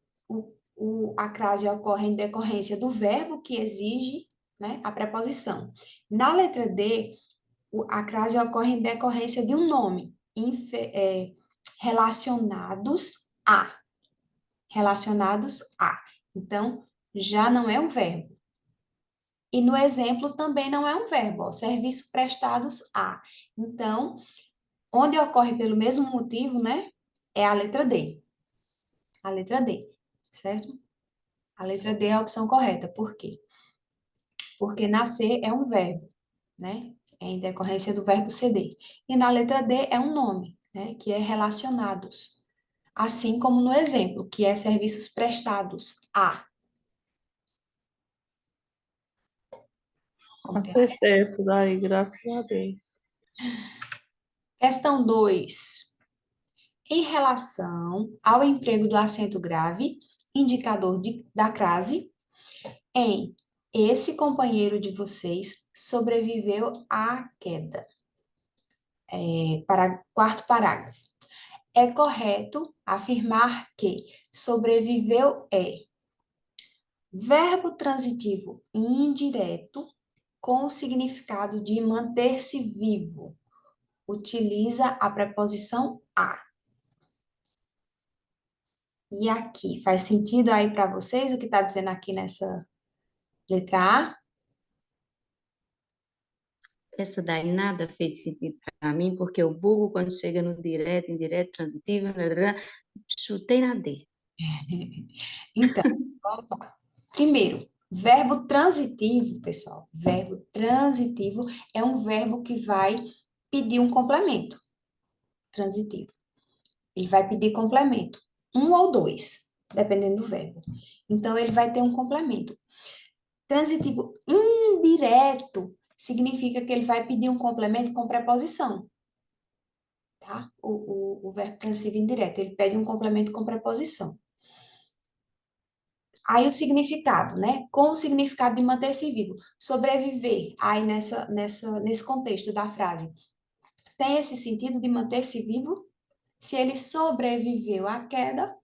a crase ocorre em decorrência do verbo que exige, né, a preposição. Na letra D, a crase ocorre em decorrência de um nome, relacionados a. Relacionados a. Então, já não é um verbo. E no exemplo também não é um verbo, ó, serviço prestados a. Então, onde ocorre pelo mesmo motivo, né? É a letra D. A letra D, certo? A letra D é a opção correta. Por quê? Porque nascer é um verbo, né? É em decorrência do verbo ceder. E na letra D é um nome, né? Que é relacionados. Assim como no exemplo, que é serviços prestados a. Compreende? Acertei isso daí, graças a Deus. Questão 2. Em relação ao emprego do acento grave, indicador da crase, em esse companheiro de vocês sobreviveu à queda. Para quarto parágrafo. É correto afirmar que sobreviveu é verbo transitivo indireto com o significado de manter-se vivo. Utiliza a preposição a. E aqui, faz sentido aí para vocês o que está dizendo aqui nessa letra A? Essa daí nada fez sentido para mim, porque o bugo, quando chega no direto, indireto, transitivo, chutei na D. Então, vamos lá. Primeiro, verbo transitivo, pessoal. Verbo transitivo é um verbo que vai pedir um complemento. Transitivo. Ele vai pedir complemento. Um ou dois, dependendo do verbo. Então, ele vai ter um complemento. Transitivo indireto significa que ele vai pedir um complemento com preposição. Tá? O verbo transitivo indireto, ele pede um complemento com preposição. Aí o significado, né? Com o significado de manter-se vivo. Sobreviver, aí nesse contexto da frase. Tem esse sentido de manter-se vivo? Se ele sobreviveu à queda,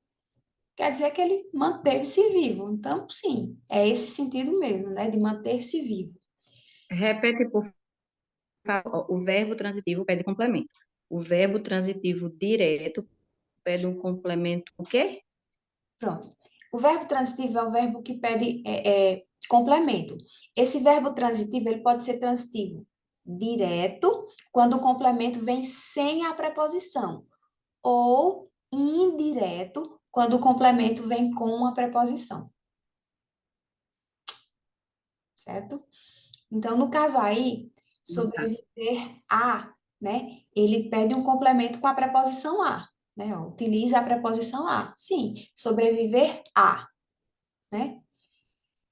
quer dizer que ele manteve-se vivo. Então, sim, é esse sentido mesmo, né? De manter-se vivo. Repete, por favor. O verbo transitivo pede complemento. O verbo transitivo direto pede um complemento, o quê? Pronto. O verbo transitivo é o verbo que pede complemento. Esse verbo transitivo, ele pode ser transitivo direto, quando o complemento vem sem a preposição, ou indireto, quando o complemento vem com uma preposição. Certo? Então, no caso aí, Tá. sobreviver a, né? Ele pede um complemento com a preposição a, né? Ó, utiliza a preposição a. Sim, sobreviver a, né?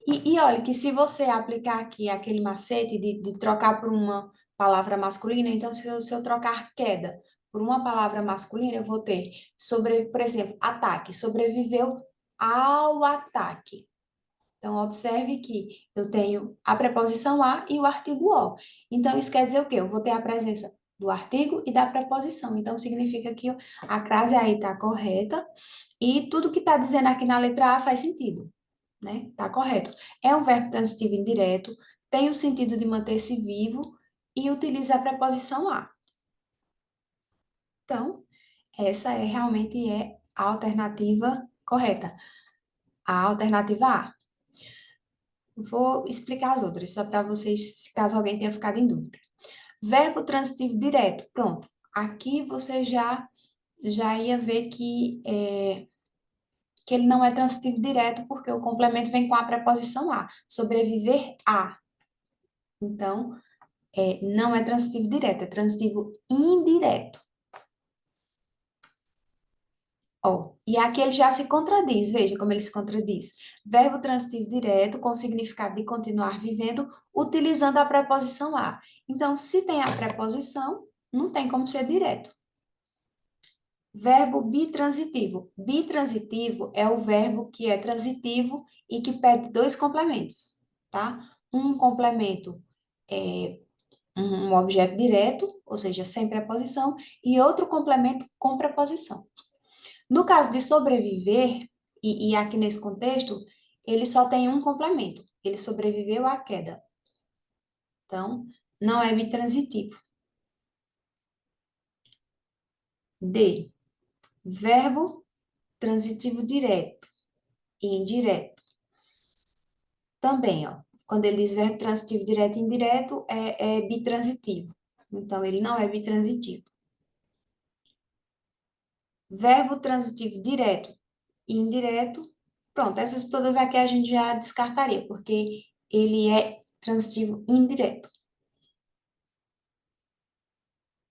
E olha que se você aplicar aqui aquele macete de trocar por uma palavra masculina, então se eu trocar queda por uma palavra masculina, eu vou ter por exemplo, ataque, sobreviveu ao ataque. Então, observe que eu tenho a preposição a e o artigo o. Então, isso quer dizer o quê? Eu vou ter a presença do artigo e da preposição. Então, significa que a crase aí está correta e tudo que está dizendo aqui na letra A faz sentido, né? Tá correto. É um verbo transitivo indireto, tem o sentido de manter-se vivo e utiliza a preposição a. Então, essa realmente é a alternativa correta. A alternativa A. Vou explicar as outras, só para vocês, caso alguém tenha ficado em dúvida. Verbo transitivo direto, pronto. Aqui você já ia ver que ele não é transitivo direto, porque o complemento vem com a preposição a. Sobreviver a. Então, não é transitivo direto, é transitivo indireto. Ó, e aqui ele já se contradiz, veja como ele se contradiz. Verbo transitivo direto com o significado de continuar vivendo, utilizando a preposição a. Então, se tem a preposição, não tem como ser direto. Verbo bitransitivo. Bitransitivo é o verbo que é transitivo e que pede dois complementos, tá? Um complemento é um objeto direto, ou seja, sem preposição, e outro complemento com preposição. No caso de sobreviver, e aqui nesse contexto, ele só tem um complemento. Ele sobreviveu à queda. Então, não é bitransitivo. D. Verbo transitivo direto e indireto. Também, ó. Quando ele diz verbo transitivo direto e indireto, é bitransitivo. Então, ele não é bitransitivo. Verbo transitivo direto e indireto. Pronto, essas todas aqui a gente já descartaria, porque ele é transitivo indireto.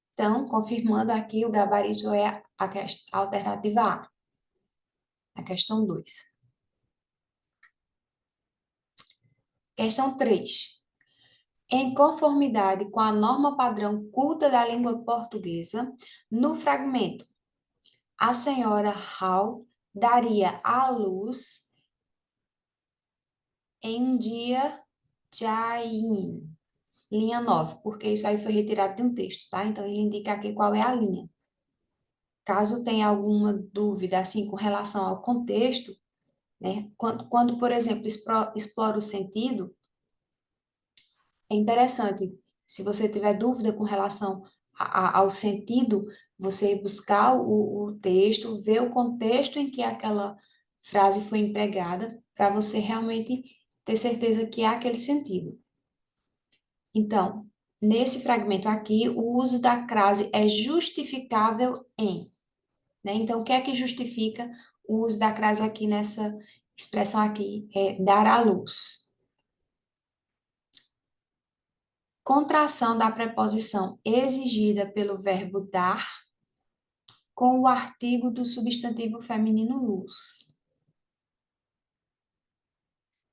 Então, confirmando aqui, o gabarito é a alternativa A, a questão 2. Questão 3. Em conformidade com a norma padrão culta da língua portuguesa, no fragmento, a senhora Hall daria à luz em um dia Jain. Linha 9, porque isso aí foi retirado de um texto, tá? Então, ele indica aqui qual é a linha. Caso tenha alguma dúvida, assim, com relação ao contexto, né? Quando por exemplo, explora o sentido, é interessante, se você tiver dúvida com relação ao sentido, você buscar o texto, ver o contexto em que aquela frase foi empregada, para você realmente ter certeza que há aquele sentido. Então, nesse fragmento aqui, o uso da crase é justificável em, né? Então, o que é que justifica o uso da crase aqui nessa expressão aqui? É dar à luz. Contração da preposição exigida pelo verbo dar com o artigo do substantivo feminino luz.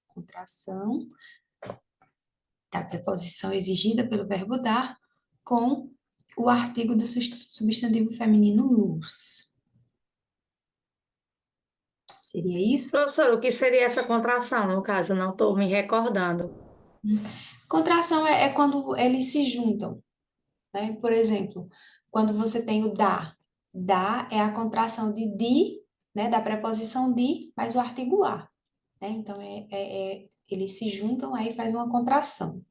Contração da preposição exigida pelo verbo dar com o artigo do substantivo feminino luz. Seria isso? Professor, o que seria essa contração, no caso? Eu não estou me recordando. Contração é quando eles se juntam, né? Por exemplo, quando você tem o dá. Dá é a contração de, né? Da preposição de, mais o artigo a, né? Então, eles se juntam, aí faz uma contração.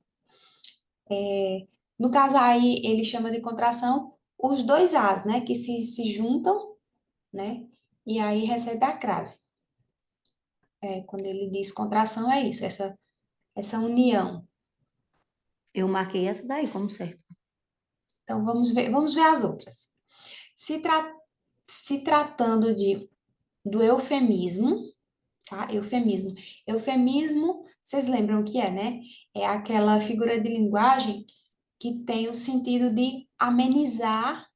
No caso, aí ele chama de contração os dois as, né? Que se juntam, né? E aí recebe a crase. Quando ele diz contração, é isso, essa união. Eu marquei essa daí como certo. Então, vamos ver as outras. Se, tra se tratando do eufemismo, tá? Eufemismo. Eufemismo, vocês lembram o que é, né? É aquela figura de linguagem que tem o sentido de amenizar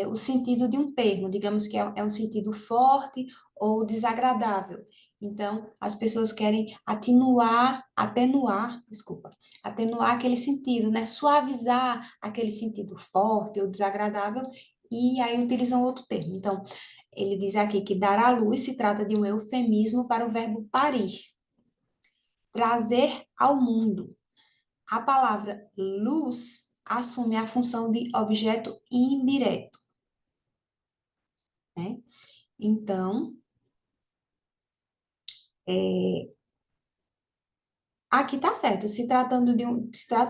o sentido de um termo, digamos que é um sentido forte ou desagradável. Então, as pessoas querem atenuar aquele sentido, né? Suavizar aquele sentido forte ou desagradável, e aí utilizam outro termo. Então, ele diz aqui que dar à luz se trata de um eufemismo para o verbo parir, trazer ao mundo. A palavra luz assume a função de objeto indireto, né? Então, aqui está certo. Se trata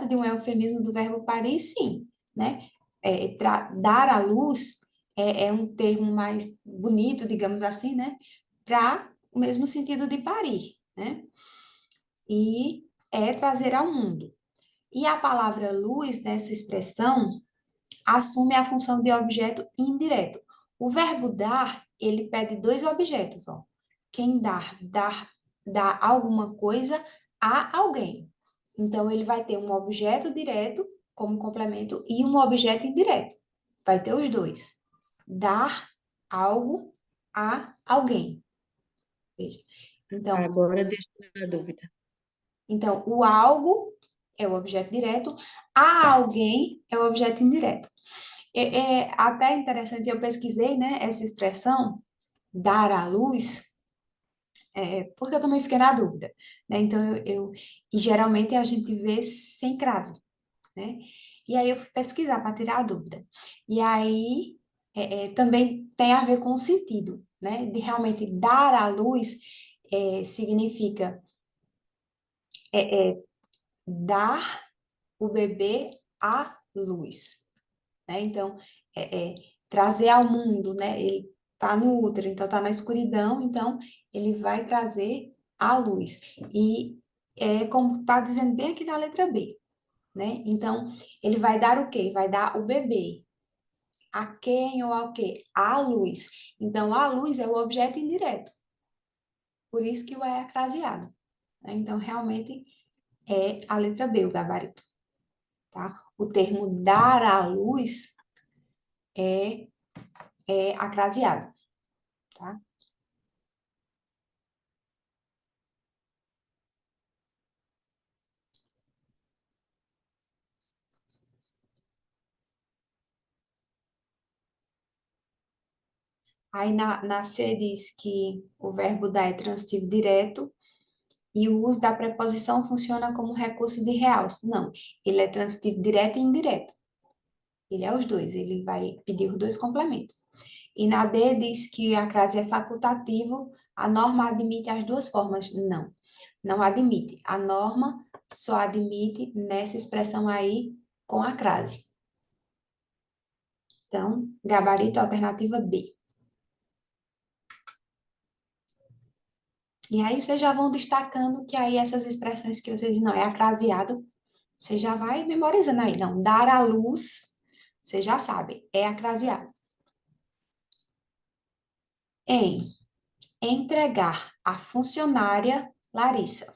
de um eufemismo do verbo parir, sim, né? Dar à luz é um termo mais bonito, digamos assim, né? Para o mesmo sentido de parir, né? E é trazer ao mundo. E a palavra luz, nessa expressão, assume a função de objeto indireto. O verbo dar, ele pede dois objetos, ó. Quem dá alguma coisa a alguém. Então, ele vai ter um objeto direto como complemento e um objeto indireto. Vai ter os dois. Dar algo a alguém. Veja. Então, Agora deixa eu dar dúvida. o algo é o objeto direto, a alguém é o objeto indireto. É até interessante, eu pesquisei, né, essa expressão, dar à luz, porque eu também fiquei na dúvida, né? Então, e geralmente a gente vê sem crase, né? E aí eu fui pesquisar para tirar a dúvida. E aí também tem a ver com o sentido, né? De realmente dar à luz significa dar o bebê à luz, né? Então, é, é, trazer ao mundo, né? Ele está no útero, então está na escuridão, então ele vai trazer a luz. E é como está dizendo bem aqui na letra B, né? Então, ele vai dar o quê? Vai dar o bebê. A quem ou ao quê? À luz. Então, a luz é o objeto indireto. Por isso que o é acraseado, né? Então, realmente é a letra B, o gabarito, tá? O termo dar à luz é, é acraseado, tá? Aí na C diz que o verbo dar é transitivo direto e o uso da preposição funciona como recurso de realce. Não, ele é transitivo direto e indireto. Ele é os dois, ele vai pedir os dois complementos. E na D diz que a crase é facultativo, a norma admite as duas formas. Não, não admite. A norma só admite nessa expressão aí com a crase. Então, gabarito alternativa B. E aí vocês já vão destacando que aí essas expressões que vocês dizem, não, é acraseado, você já vai memorizando aí. Não, dar à luz, você já sabe, é acraseado. Em entregar a funcionária Larissa.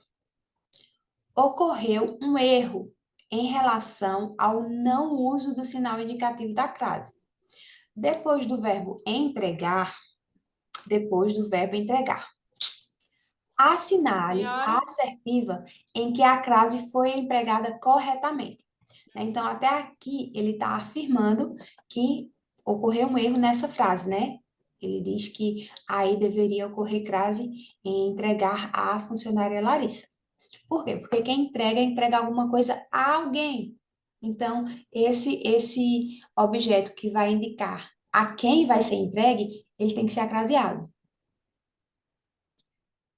Ocorreu um erro em relação ao não uso do sinal indicativo da crase. Depois do verbo entregar, depois do verbo entregar. Assinale a Senhora, assertiva em que a crase foi empregada corretamente, né? Então, até aqui, ele está afirmando que ocorreu um erro nessa frase, né? Ele diz que aí deveria ocorrer crase em entregar à funcionária Larissa. Por quê? Porque quem entrega, entrega alguma coisa a alguém. Então, esse objeto que vai indicar a quem vai ser entregue, ele tem que ser acraseado.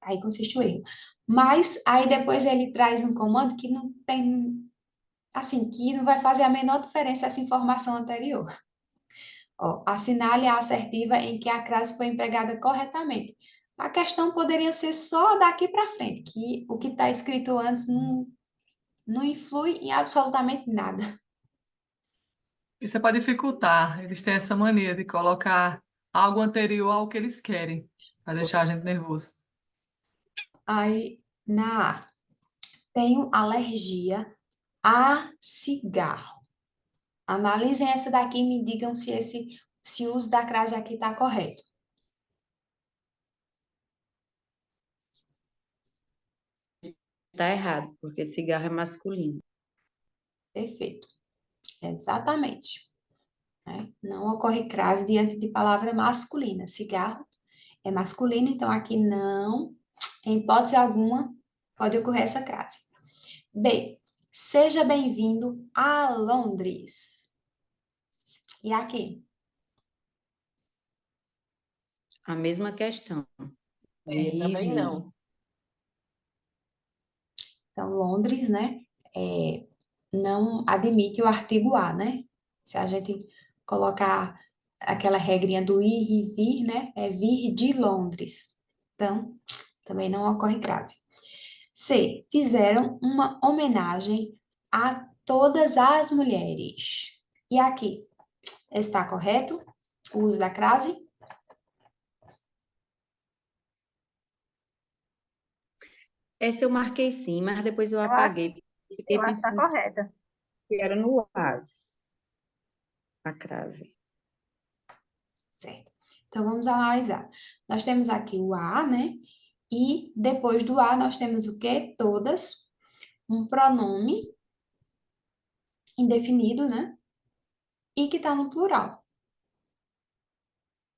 Aí consiste o erro. Mas aí depois ele traz um comando que não tem, assim, que não vai fazer a menor diferença essa informação anterior. Ó, assinale a assertiva em que a crase foi empregada corretamente. A questão poderia ser só daqui para frente, que o que está escrito antes não influi em absolutamente nada. Isso é para dificultar. Eles têm essa mania de colocar algo anterior ao que eles querem, para deixar a gente nervoso. Aí, na A, tenho alergia a cigarro. Analisem essa daqui e me digam se o uso da crase aqui está correto. Tá errado, porque cigarro é masculino. Perfeito. Exatamente. Né? Não ocorre crase diante de palavra masculina. Cigarro é masculino, então aqui não, em hipótese alguma, pode ocorrer essa crase. B. Seja bem-vindo a Londres. E aqui? A mesma questão. também Bem-vindo. não. Então, Londres, né? Não admite o artigo a, né? Se a gente colocar aquela regrinha do ir e vir, né? É vir de Londres. Então, também não ocorre crase. C. Fizeram uma homenagem a todas as mulheres. E aqui, está correto o uso da crase? Essa eu marquei sim, mas depois eu Eu acho, apaguei. Fiquei eu acho que está pensando correta. que era no as, a crase. Certo. Então, vamos analisar. Nós temos aqui o a, né? E depois do a, nós temos o quê? Todas. Um pronome indefinido, né? e que está no plural,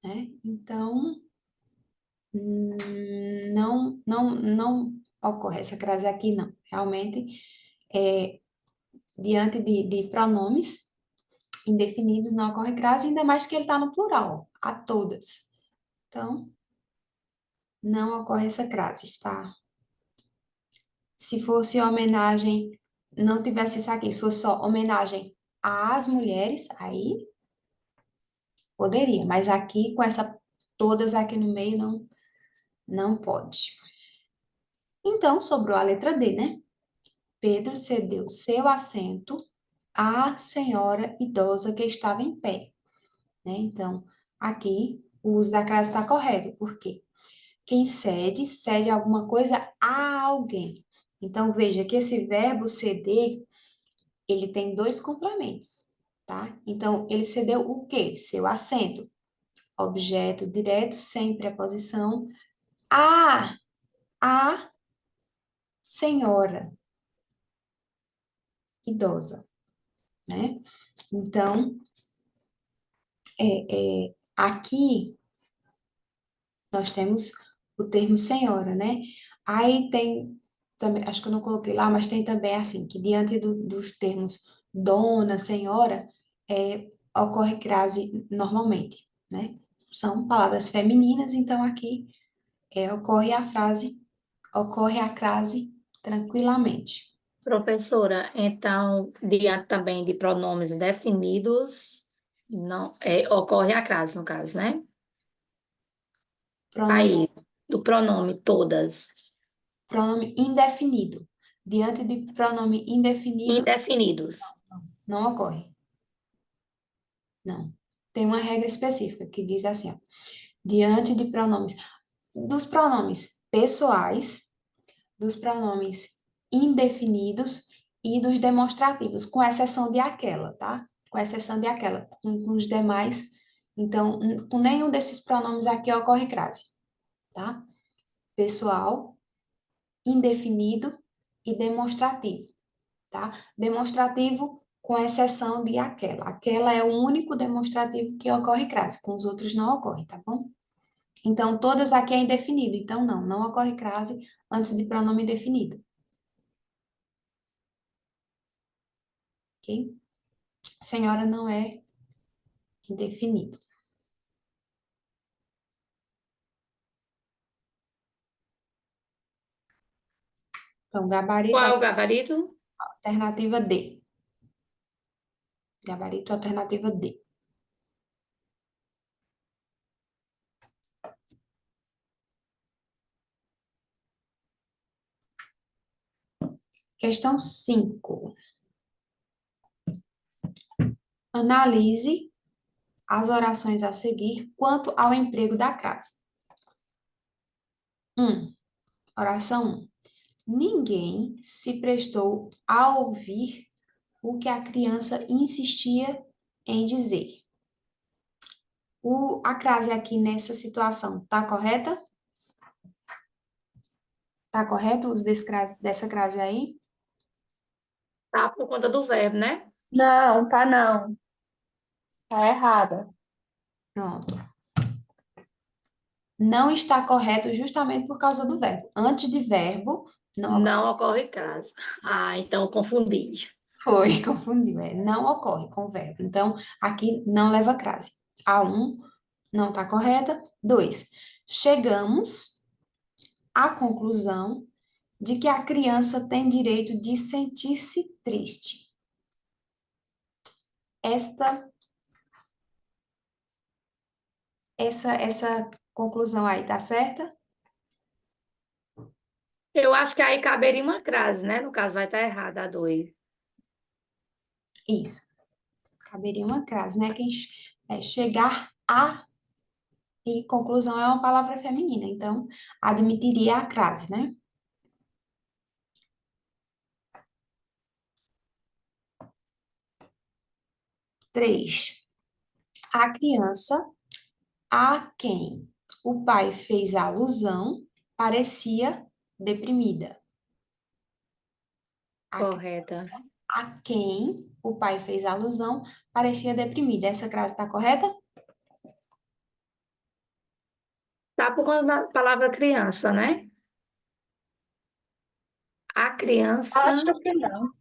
né? Então, não ocorre essa crase aqui, não. Realmente, diante de pronomes indefinidos, não ocorre crase, ainda mais que ele está no plural, a todas. Então, não ocorre essa crase, tá? Se fosse homenagem, não tivesse isso aqui, se fosse só homenagem às mulheres, aí poderia, mas aqui, com essa todas aqui no meio, não pode. Então, sobrou a letra D, né? Pedro cedeu seu assento à senhora idosa que estava em pé, né? Então, aqui, o uso da crase está correto, porque quem cede, cede alguma coisa a alguém. Então, veja que esse verbo ceder, ele tem dois complementos, tá? Então, ele cedeu o quê? Seu assento. Objeto direto, sem preposição, a senhora idosa, né? Então, aqui nós temos o termo senhora, né? Aí tem também, acho que eu não coloquei lá, mas tem também assim, que diante dos termos dona, senhora, ocorre crase normalmente, né? São palavras femininas, então aqui ocorre a crase tranquilamente. Professora, então, diante também de pronomes definidos, não, ocorre a crase, no caso, né? Pronome, Aí, do pronome todas, pronome indefinido. Diante de pronome indefinido, indefinidos. não ocorre. Não. Tem uma regra específica que diz assim, ó, diante de pronomes, dos pronomes pessoais, dos pronomes indefinidos e dos demonstrativos, com exceção de aquela, tá? Com exceção de aquela. Com os demais, então, com nenhum desses pronomes aqui ocorre crase, tá? Pessoal, indefinido e demonstrativo, tá? Demonstrativo com exceção de aquela. Aquela é o único demonstrativo que ocorre crase, com os outros não ocorre, tá bom? Então, todas aqui é indefinido, então não ocorre crase antes de pronome definido, ok? Senhora não é indefinido. Então, gabarito, Qual é o gabarito? alternativa D. Gabarito, alternativa D. Questão 5. Analise as orações a seguir quanto ao emprego da crase. 1. Oração 1. Ninguém se prestou a ouvir o que a criança insistia em dizer. A crase aqui nessa situação está correta? Está correto o uso dessa crase aí? Tá por conta do verbo, né? Não, tá não. Tá errada. Pronto. Não está correto justamente por causa do verbo. Antes de verbo, não ocorre. Não ocorre crase. Ah, então eu confundi. Foi, confundiu. Não ocorre com o verbo. Então, aqui não leva crase. A1 não está correta. 2. Chegamos à conclusão de que a criança tem direito de sentir-se triste. Essa conclusão aí tá certa? Eu acho que aí caberia uma crase, né? No caso, vai estar errada a 2. Isso. Caberia uma crase, né? Chegar a e conclusão é uma palavra feminina, então admitiria a crase, né? 3. A criança a quem o pai fez alusão parecia deprimida. A Correta. criança a quem o pai fez alusão parecia deprimida. Essa frase está correta? Tá por conta da palavra criança, né? A criança Acho que não.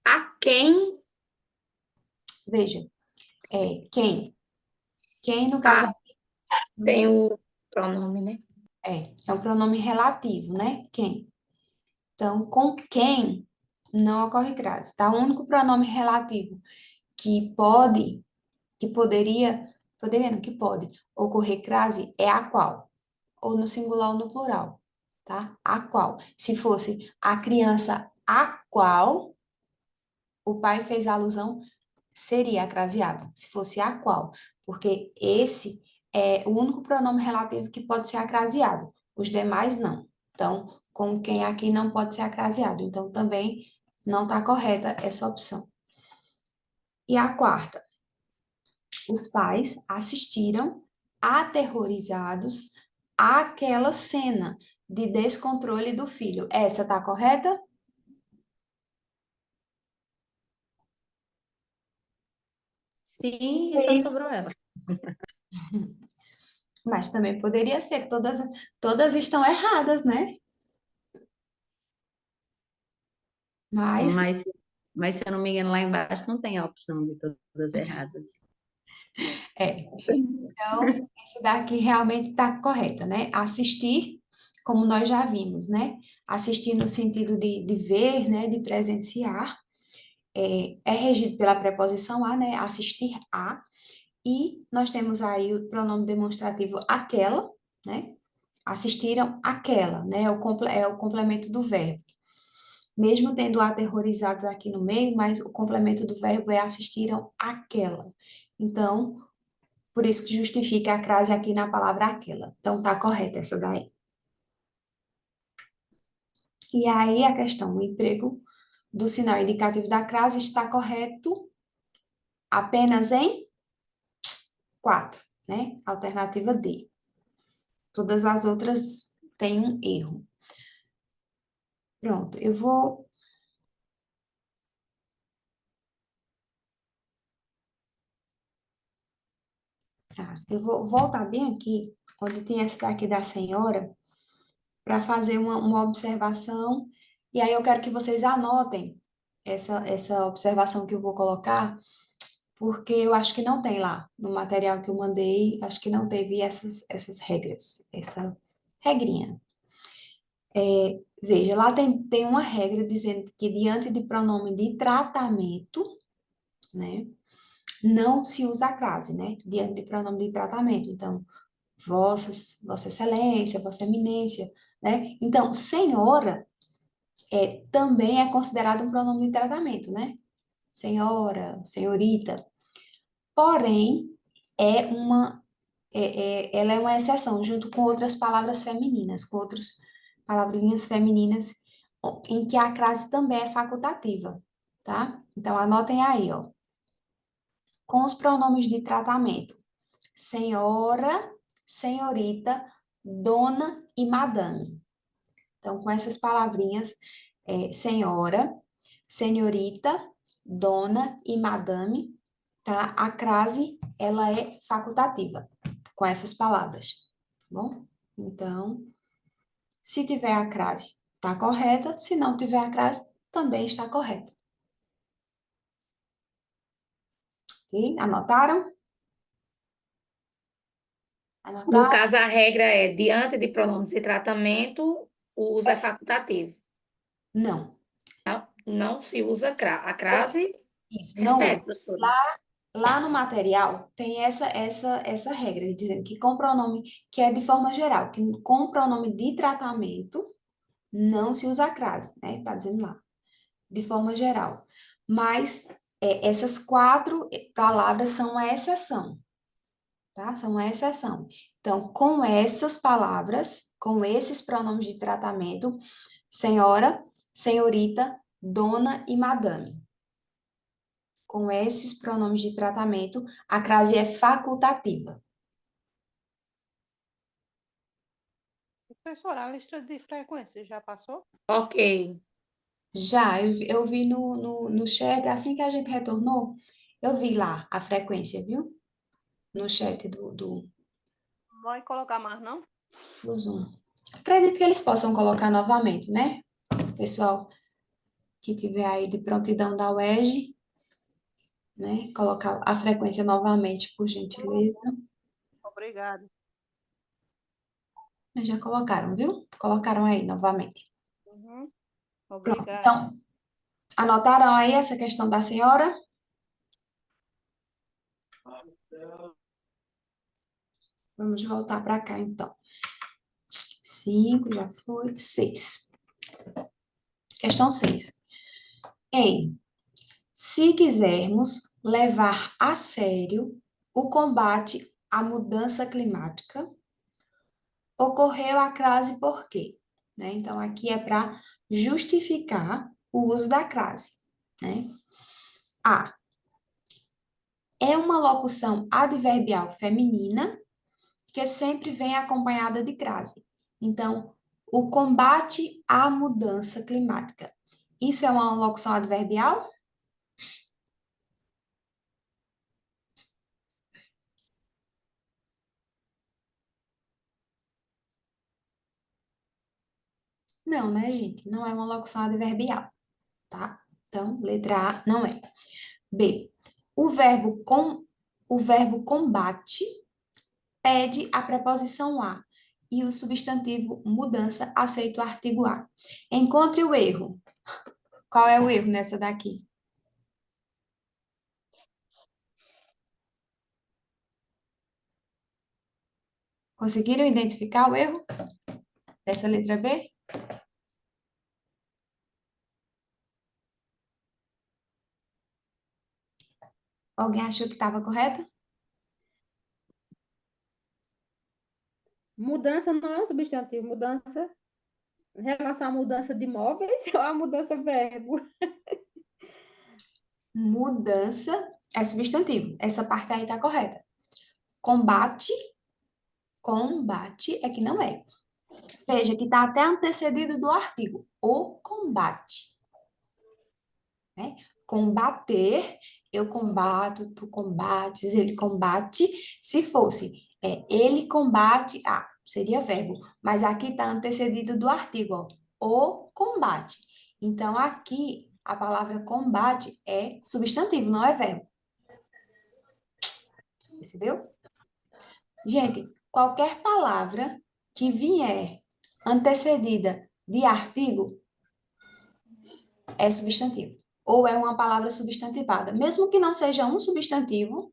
a quem Veja, quem? Quem, no caso, a tem o pronome, né? é um pronome relativo, né? Quem? Então, com quem não ocorre crase, tá? O único pronome relativo que pode, que poderia não, que pode ocorrer crase é a qual, ou no singular ou no plural, tá? A qual. Se fosse a criança a qual o pai fez alusão, seria acraseado, se fosse a qual, porque esse é o único pronome relativo que pode ser acraseado, os demais não. Então, com quem aqui não pode ser acraseado, então também não está correta essa opção. E a quarta, os pais assistiram aterrorizados àquela cena de descontrole do filho. Essa está correta? Sim, e só Sim. sobrou ela. Mas também poderia ser, todas estão erradas, né? Mas, Mas, mas se eu não me engano, lá embaixo não tem a opção de todas erradas. então, essa daqui realmente está correta, né? Assistir, como nós já vimos, né? Assistir no sentido de ver, né? De presenciar, é regido pela preposição a, né? Assistir a. E nós temos aí o pronome demonstrativo aquela, né? Assistiram aquela, né? É o complemento do verbo. Mesmo tendo aterrorizados aqui no meio, mas o complemento do verbo é assistiram aquela. Então, por isso que justifica a crase aqui na palavra aquela. Então, tá correta essa daí. E aí, a questão, o emprego do sinal indicativo da crase está correto apenas em 4, né? Alternativa D. Todas as outras têm um erro. Pronto, eu vou voltar bem aqui, onde tem essa daqui da senhora, para fazer uma observação, e aí eu quero que vocês anotem essa observação que eu vou colocar, porque eu acho que não tem lá no material que eu mandei, acho que não teve essas regras, essa regrinha. Veja, lá tem uma regra dizendo que diante de pronome de tratamento, né, não se usa a crase, né, diante de pronome de tratamento. Então, Vossa Excelência, Vossa Eminência, né? Então, senhora também é considerado um pronome de tratamento, né? Senhora, senhorita. Porém, ela é uma exceção, junto com outras palavras femininas, com outras palavrinhas femininas, em que a crase também é facultativa, tá? Então, anotem aí, ó. Com os pronomes de tratamento, senhora, senhorita, dona e madame. Então, com essas palavrinhas, senhora, senhorita, dona e madame, tá? A crase, ela é facultativa, com essas palavras, tá bom? Então, se tiver a crase, tá correta. Se não tiver a crase, também está correta. Ok? Anotaram? No Anotaram? caso, a regra é, diante de pronomes de tratamento, o uso é facultativo. Não. Não se usa a Pois crase. isso, não usa. Repete, professora. Lá no material tem essa regra, dizendo que com pronome, que é de forma geral, que com pronome de tratamento não se usa a crase, né? Tá dizendo lá, de forma geral. Mas essas 4 palavras são a exceção, tá? São a exceção. Então, com essas palavras, com esses pronomes de tratamento, senhora, senhorita, dona e madame. Com esses pronomes de tratamento, a crase é facultativa. Professora, a lista de frequência já passou? Ok. Já, eu vi no chat, assim que a gente retornou, eu vi lá a frequência, viu? No chat Não vai colocar mais, não? do Zoom. Acredito que eles possam colocar novamente, né? Pessoal que tiver aí de prontidão da UERJ, né? Colocar a frequência novamente, por gentileza. Obrigada. Mas já colocaram, viu? Colocaram aí novamente. Uhum. Pronto. Obrigada. Então, anotaram aí essa questão da senhora? Vamos voltar para cá, então. 5, já foi. 6. Questão 6. Se quisermos levar a sério o combate à mudança climática, ocorreu a crase por quê? Né? Então, aqui é para justificar o uso da crase. Né? A. É uma locução adverbial feminina que sempre vem acompanhada de crase. Então, o combate à mudança climática. Isso é uma locução adverbial? Não, né, gente? Não é uma locução adverbial, tá? Então, letra A não é. B. O verbo combate pede a preposição a e o substantivo mudança aceita o artigo a. Encontre o erro. Qual é o erro nessa daqui? Conseguiram identificar o erro dessa letra B? Alguém achou que estava correto? Mudança não é um substantivo, mudança em relação à mudança de móveis ou à mudança verbo? Mudança é substantivo. Essa parte aí está correta. Combate, combate é que não é. Veja que está até antecedido do artigo. O combate. Né? Combater, eu combato, tu combates, ele combate. Se fosse ele combate, seria verbo. Mas aqui está antecedido do artigo, ó, o combate. Então, aqui, a palavra combate é substantivo, não é verbo. Percebeu? Gente, qualquer palavra que vier antecedida de artigo é substantivo. Ou é uma palavra substantivada. Mesmo que não seja um substantivo,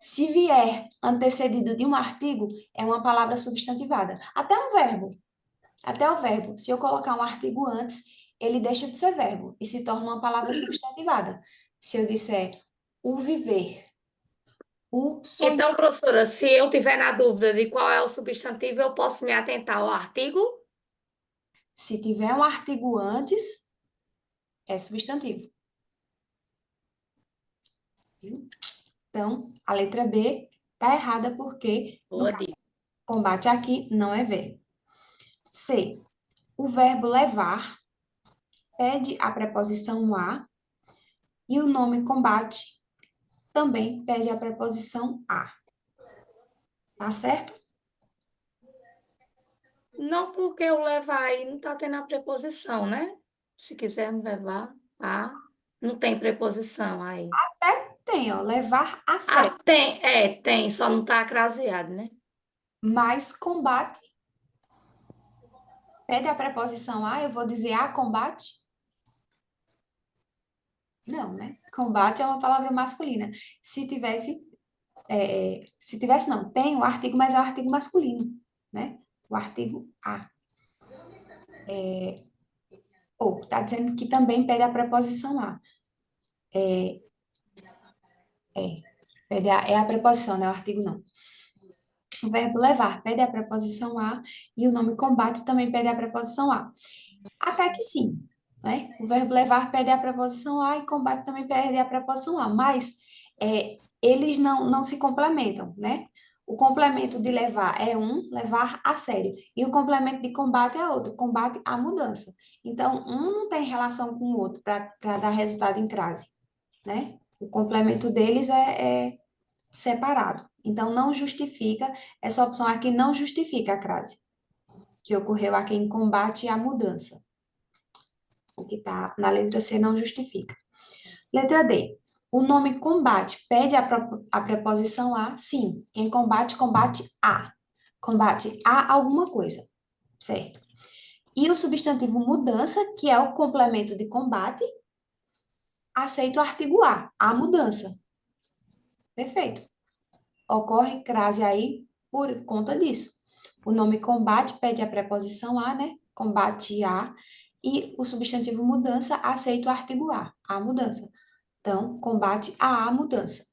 se vier antecedido de um artigo, é uma palavra substantivada. Até um verbo. Até o verbo. Se eu colocar um artigo antes, ele deixa de ser verbo e se torna uma palavra substantivada. Se eu disser o viver, o sonhar. Então, professora, se eu tiver na dúvida de qual é o substantivo, eu posso me atentar ao artigo? Se tiver um artigo antes, é substantivo. Viu? Então, a letra B está errada porque, no Boa caso, dica. combate aqui não é verbo. C. O verbo levar pede a preposição a e o nome combate também pede a preposição a. Tá certo? Não porque o levar aí não está tendo a preposição, né? Se quiser me levar, tá? Não tem preposição aí. Tem, ó, levar a Ah, sério. tem, só não está craseado, né? Mas combate pede a preposição a, eu vou dizer a combate? Não, né? Combate é uma palavra masculina. Se tivesse não, tem o artigo, mas é o artigo masculino, né? O artigo a. Ou está dizendo que também pede a preposição a. É a preposição, não é o artigo não. O verbo levar pede a preposição a e o nome combate também pede a preposição a. Até que sim, né? O verbo levar pede a preposição a e combate também pede a preposição a, mas eles não se complementam, né? O complemento de levar é um, levar a sério. E o complemento de combate é outro, combate à mudança. Então, um não tem relação com o outro para dar resultado em crase, né? O complemento deles é separado. Então, não justifica, essa opção aqui não justifica a crase, que ocorreu aqui em combate à mudança. O que está na letra C não justifica. Letra D. O nome combate pede a preposição a? Sim. Em combate, combate a. Combate a alguma coisa, certo? E o substantivo mudança, que é o complemento de combate, aceita o artigo a mudança. Perfeito. Ocorre crase aí por conta disso. O nome combate pede a preposição a, né? Combate a. E o substantivo mudança aceita o artigo a mudança. Então, combate a mudança.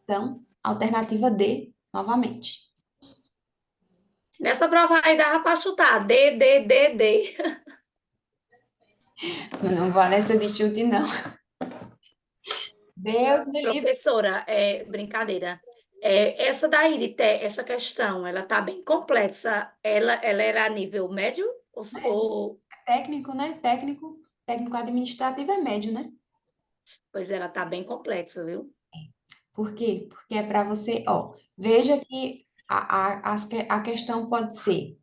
Então, alternativa D, novamente. Nessa prova aí dava para chutar. D, D, D, D. Eu não vou nessa de chute, não. Deus me livre. Professora, brincadeira. Essa daí, essa questão, ela tá bem complexa. Ela era a nível médio? Ou... Técnico, né? Técnico administrativo é médio, né? Pois ela tá bem complexa, viu? Por quê? Porque é para você, ó, veja que a questão pode ser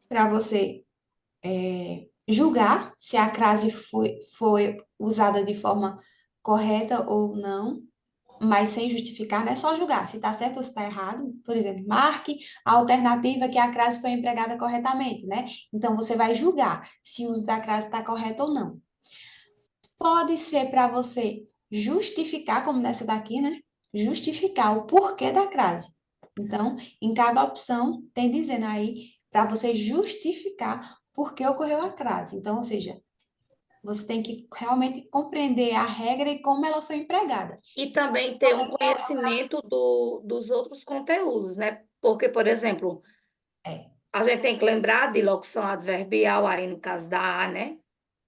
para você julgar se a crase foi usada de forma correta ou não, mas sem justificar, não é só julgar se está certo ou se está errado. Por exemplo, marque a alternativa que a crase foi empregada corretamente, né? Então, você vai julgar se o uso da crase está correto ou não. Pode ser para você justificar, como nessa daqui, né? Justificar o porquê da crase. Então, em cada opção, tem dizendo aí para você justificar por que ocorreu a crase. Então, ou seja, você tem que realmente compreender a regra e como ela foi empregada. E também ter um conhecimento dos outros conteúdos, né? Porque, por exemplo, É. a gente tem que lembrar de locução adverbial aí no caso da A, né?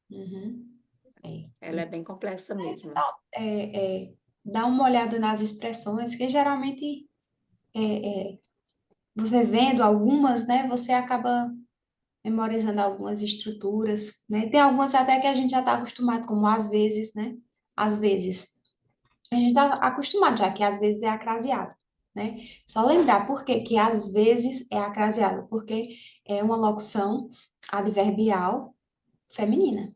Uhum. Ela é bem complexa mesmo. Dá uma olhada nas expressões, que geralmente você vendo algumas, né, você acaba memorizando algumas estruturas, né? Tem algumas até que a gente já está acostumado, como às vezes, né? Às vezes. A gente está acostumado já que às vezes é acraseado, né? Só lembrar por que que às vezes é acraseado, porque é uma locução adverbial feminina.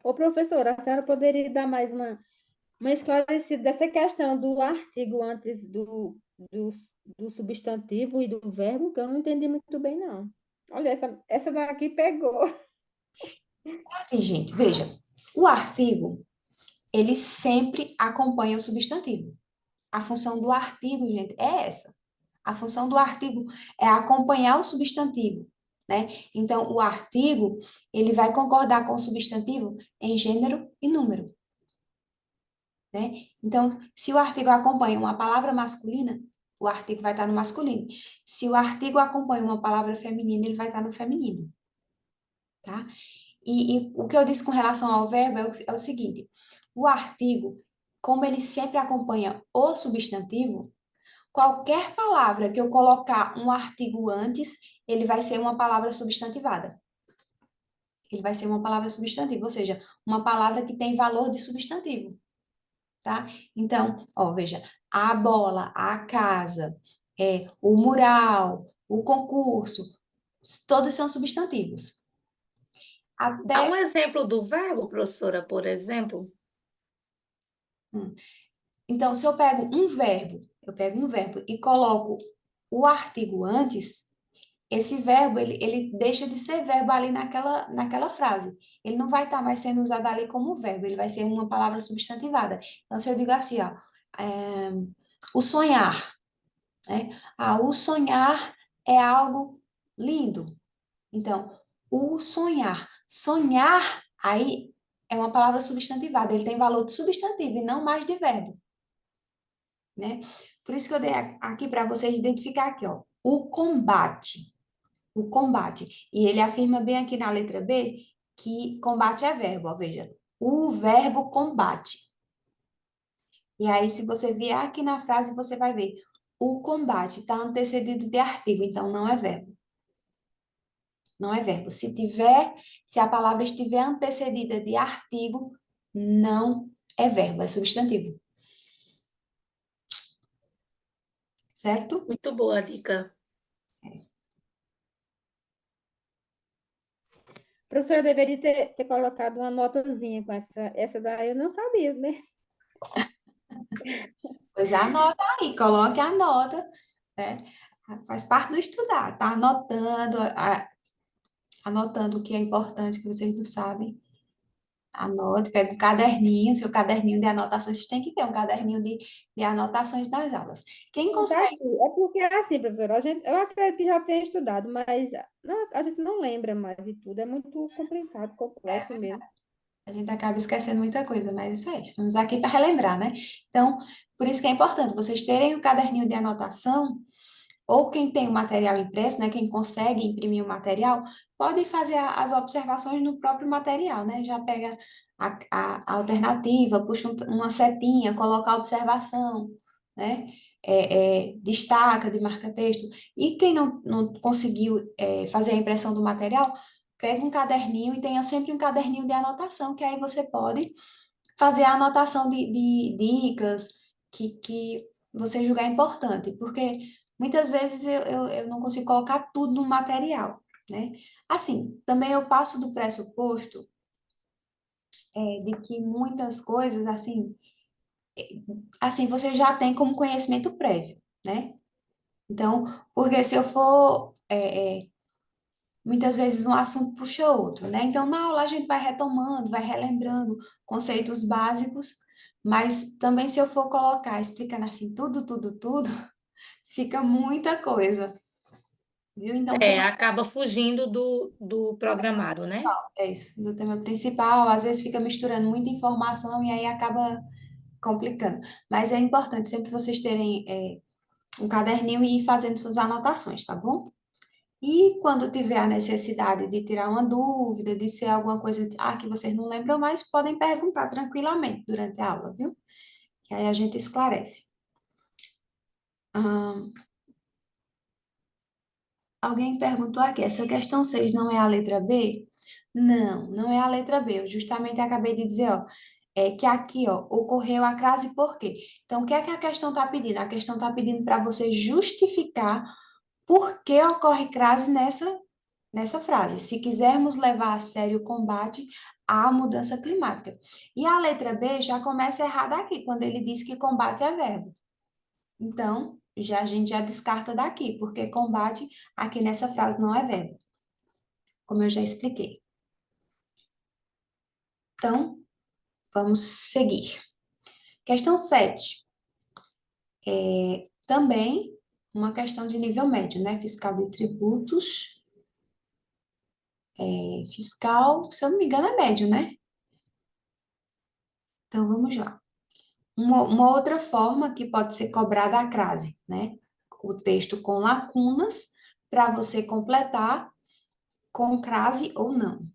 Ô, professora, a senhora poderia dar mais uma esclarecida dessa questão do artigo antes do, do substantivo e do verbo, que eu não entendi muito bem, não. Olha, essa daqui pegou. Assim, gente, veja, o artigo, ele sempre acompanha o substantivo. A função do artigo, gente, é essa. A função do artigo é acompanhar o substantivo, né? Então, o artigo, ele vai concordar com o substantivo em gênero e número, né? Então, se o artigo acompanha uma palavra masculina, o artigo vai estar no masculino. Se o artigo acompanha uma palavra feminina, ele vai estar no feminino, tá? E o que eu disse com relação ao verbo é o seguinte: o artigo, como ele sempre acompanha o substantivo, qualquer palavra que eu colocar um artigo antes, ele vai ser uma palavra substantivada. Ele vai ser uma palavra substantiva, ou seja, uma palavra que tem valor de substantivo, tá? Então, ó, veja, a bola, a casa, o mural, o concurso, todos são substantivos. Dá Até um exemplo do verbo, professora, por exemplo. Então, se eu pego um verbo e coloco o artigo antes, esse verbo, ele deixa de ser verbo ali naquela frase. Ele não vai estar mais sendo usado ali como verbo, ele vai ser uma palavra substantivada. Então, se eu digo assim, ó, o sonhar, né? O sonhar é algo lindo. Então, o sonhar. Sonhar, aí, é uma palavra substantivada. Ele tem valor de substantivo e não mais de verbo, né? Por isso que eu dei aqui para vocês identificar aqui, ó, o combate. O combate. E ele afirma bem aqui na letra B que combate é verbo, ó, veja. O verbo combate. E aí, se você vier aqui na frase, você vai ver o combate está antecedido de artigo, então não é verbo. Não é verbo. Se a palavra estiver antecedida de artigo, não é verbo, é substantivo. Certo? Muito boa a dica. Professora, eu deveria ter colocado uma notazinha com essa daí, eu não sabia, né? Pois anota aí, coloque a nota, né? Faz parte do estudar, tá anotando o que é importante que vocês não sabem. Anote, pega um caderninho, seu caderninho de anotações, vocês têm que ter um caderninho de anotações das aulas. Quem Não, tá consegue, aqui. É porque é assim, professora, eu acredito que já tenha estudado, mas a gente não lembra mais de tudo, é muito complicado, complexo mesmo. a gente acaba esquecendo muita coisa, mas isso aí, estamos aqui para relembrar, né? Então, por isso que é importante vocês terem um caderninho de anotação, ou quem tem o material impresso, né? Quem consegue imprimir o material, pode fazer as observações no próprio material, né? Já pega a alternativa, puxa uma setinha, coloca a observação, né? Destaca, marca texto. E quem não conseguiu fazer a impressão do material, pega um caderninho e tenha sempre um caderninho de anotação, que aí você pode fazer a anotação de dicas que você julgar importante, porque muitas vezes eu não consigo colocar tudo no material, né? Assim, também eu passo do pressuposto de que muitas coisas, assim, você já tem como conhecimento prévio, né? Então, porque se eu for muitas vezes um assunto puxa outro, né? Então, na aula a gente vai retomando, vai relembrando conceitos básicos, mas também se eu for colocar, explicando assim tudo, fica muita coisa, viu? Então, tem Acaba fugindo do programado, né? isso, do tema principal, às vezes fica misturando muita informação e aí acaba complicando. Mas é importante sempre vocês terem um caderninho e ir fazendo suas anotações, tá bom? E quando tiver a necessidade de tirar uma dúvida, de ser alguma coisa que vocês não lembram mais, podem perguntar tranquilamente durante a aula, viu? Que aí a gente esclarece. Ah, alguém perguntou aqui, essa questão 6 não é a letra B? Não, não é a letra B. Eu justamente acabei de dizer, ó, que aqui, ó, ocorreu a crase por quê? Então, o que é que a questão está pedindo? A questão está pedindo para você justificar por que ocorre crase nessa frase. Se quisermos levar a sério o combate à mudança climática. E a letra B já começa errada aqui, quando ele diz que combate é verbo. Então, a gente já descarta daqui, porque combate aqui nessa frase não é verbo, como eu já expliquei. Então, vamos seguir. Questão 7. Também uma questão de nível médio, né? Fiscal de tributos. Fiscal, se eu não me engano, é médio, né? Então, vamos lá. Uma outra forma que pode ser cobrada a crase, né? O texto com lacunas, para você completar com crase ou não.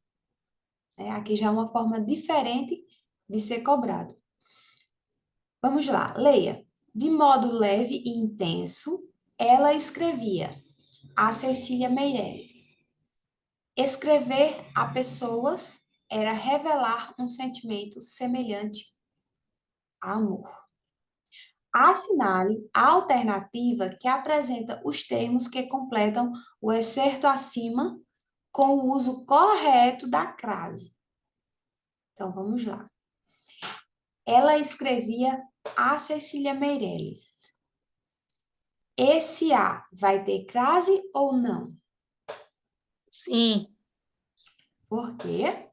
Aqui já é uma forma diferente de ser cobrado. Vamos lá, leia. De modo leve e intenso, ela escrevia a Cecília Meirelles. Escrever a pessoas era revelar um sentimento semelhante a amor. Assinale a alternativa que apresenta os termos que completam o excerto acima com o uso correto da crase. Então, vamos lá. Ela escrevia a Cecília Meirelles. Esse A vai ter crase ou não? Sim. Por quê?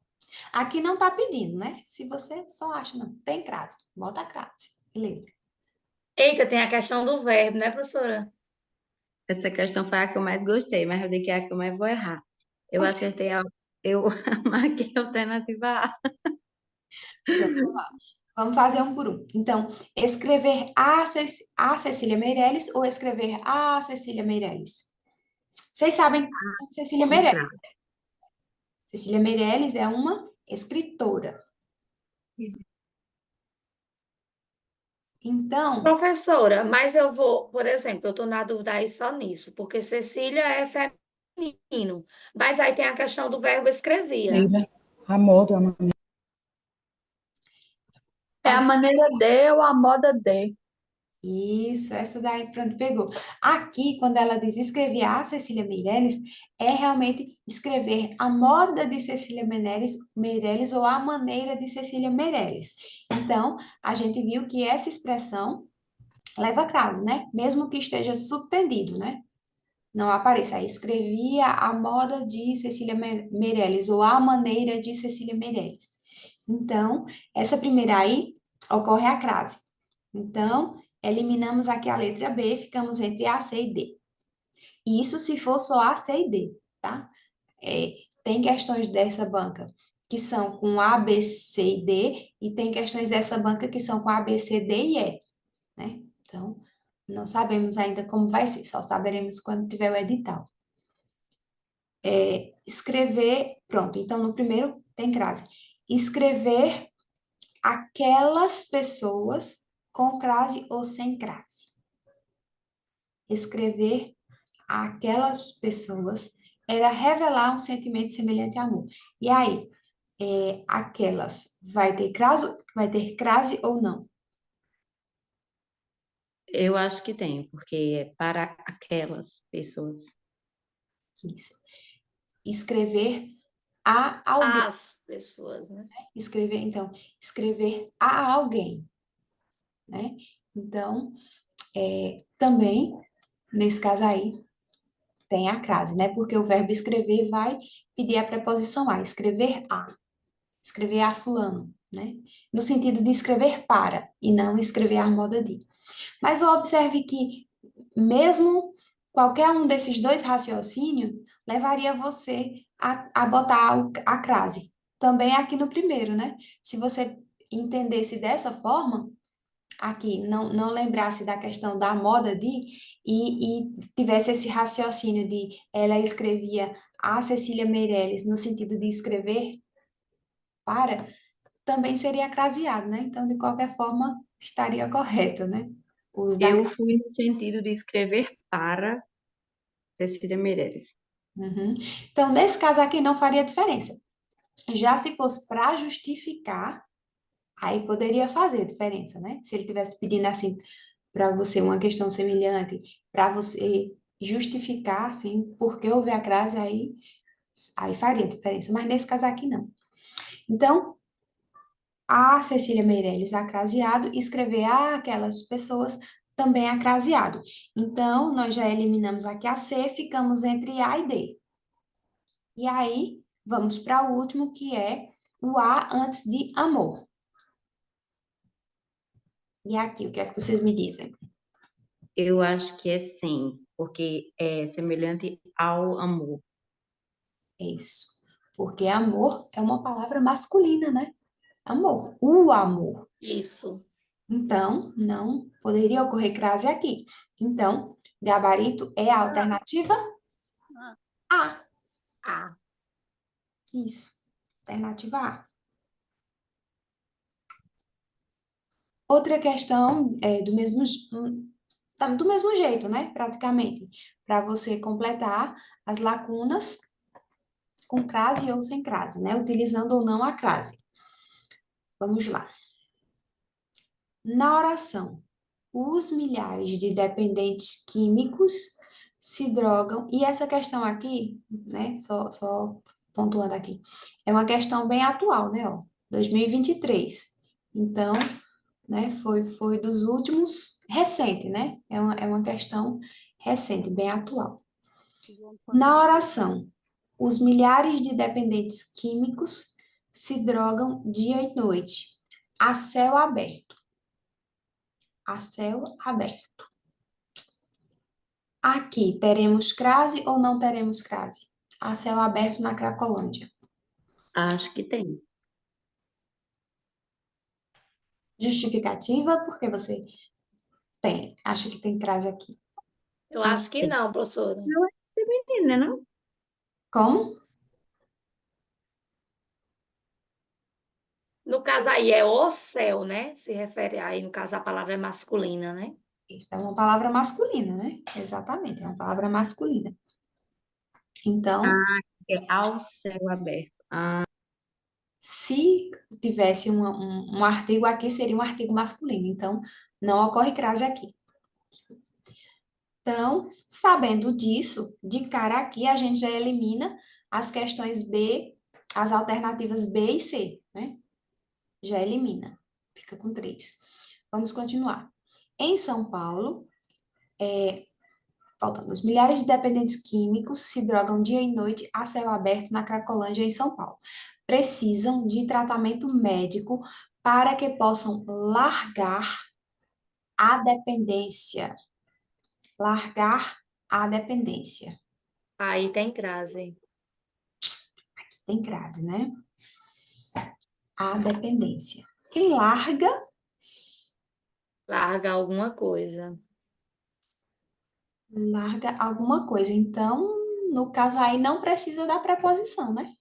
Aqui não está pedindo, né? Se você só acha, não, tem crase, bota a crase. Beleza. Eita, tem a questão do verbo, né, professora? Essa questão foi a que eu mais gostei, mas eu digo que é a que eu mais vou errar. Eu Oxe. acertei eu marquei a alternativa A. Então, vamos lá. Vamos fazer um por um. Então, escrever a Cecília Meirelles ou escrever a Cecília Meirelles? Vocês sabem quem é Cecília Com Meirelles? crase. Cecília Meirelles é uma escritora. Então, Professora, mas eu vou, por exemplo, eu estou na dúvida aí só nisso, porque Cecília é feminino, mas aí tem a questão do verbo escrevia. Maneira, a moda, a maneira. É a maneira de ou a moda de. isso, essa daí, pronto, pegou. Aqui, quando ela diz escrever a Cecília Meirelles, é realmente escrever a moda de Cecília Meirelles ou a maneira de Cecília Meirelles. Então, a gente viu que essa expressão leva crase, né? Mesmo que esteja subtendido, né? Não apareça. Aí, escrevia a moda de Cecília Meirelles ou a maneira de Cecília Meirelles. Então, essa primeira aí ocorre a crase. Então, eliminamos aqui a letra B, ficamos entre A, C e D. Isso se for só A, C e D, tá? Tem questões dessa banca que são com A, B, C e D, e tem questões dessa banca que são com A, B, C, D e E, né? Então, não sabemos ainda como vai ser, só saberemos quando tiver o edital. Escrever, pronto, então no primeiro tem crase. Escrever aquelas pessoas com crase ou sem crase. Escrever aquelas pessoas era revelar um sentimento semelhante a amor. E aí, aquelas vai ter crase ou não? Eu acho que tem, porque é para aquelas pessoas. Isso. Escrever a alguém. As pessoas, né? Escrever a alguém, né? Então, também, nesse caso aí, tem a crase, né? Porque o verbo escrever vai pedir a preposição a, escrever a fulano, né? No sentido de escrever para e não escrever a moda de. Mas observe que mesmo qualquer um desses dois raciocínios levaria você a botar a crase. Também aqui no primeiro, né? Se você entendesse dessa forma, aqui, não lembrasse da questão da moda de, e tivesse esse raciocínio de ela escrevia a Cecília Meirelles no sentido de escrever para, também seria craseado, né? Então, de qualquer forma, estaria correto, né? O uso da Eu fui no sentido de escrever para Cecília Meirelles. Uhum. Então, nesse caso aqui, não faria diferença. Já se fosse para justificar, aí poderia fazer diferença, né? Se ele tivesse pedindo assim para você uma questão semelhante, para você justificar, assim, porque houve a crase, aí faria diferença. Mas nesse caso aqui, não. Então, a Cecília Meirelles acraseado, escrever aquelas pessoas também acraseado. Então, nós já eliminamos aqui a C, ficamos entre A e D. E aí, vamos para o último, que é o A antes de amor. E aqui, o que é que vocês me dizem? Eu acho que é sim, porque é semelhante ao amor. É isso. Porque amor é uma palavra masculina, né? Amor. O amor. Isso. Então, não poderia ocorrer crase aqui. Então, gabarito é a alternativa Ah, A. Ah, Isso. Alternativa A. Outra questão é do mesmo jeito, né? Praticamente. Para você completar as lacunas com crase ou sem crase, né? Utilizando ou não a crase. Vamos lá. Na oração, os milhares de dependentes químicos se drogam, e essa questão aqui, né, só pontuando aqui, é uma questão bem atual, né, ó, 2023. Então, né, foi dos últimos, recente, né, é uma questão recente, bem atual. Na oração, os milhares de dependentes químicos se drogam dia e noite, a céu aberto. A céu aberto. Aqui, teremos crase ou não teremos crase? A céu aberto na Cracolândia. Acho que tem. Justificativa, porque você acha que tem crase aqui. eu Não acho que sei. não, professora. Não é feminina, não? Como? No caso aí é o céu, né? Se refere aí, no caso, a palavra é masculina, né? Isso é uma palavra masculina, né? Exatamente, é uma palavra masculina. Então, É ao céu aberto. se tivesse um artigo aqui, seria um artigo masculino. Então, não ocorre crase aqui. Então, sabendo disso, de cara aqui, a gente já elimina as questões B, as alternativas B e C, né? Já elimina. Fica com 3. Vamos continuar. Em São Paulo, faltamos milhares de dependentes químicos se drogam dia e noite a céu aberto na Cracolândia, em São Paulo. Precisam de tratamento médico para que possam largar a dependência. Largar a dependência. Aí tem crase. Tem crase, né? A dependência. Quem larga, Larga alguma coisa. larga alguma coisa. Então, no caso aí, não precisa da preposição, né?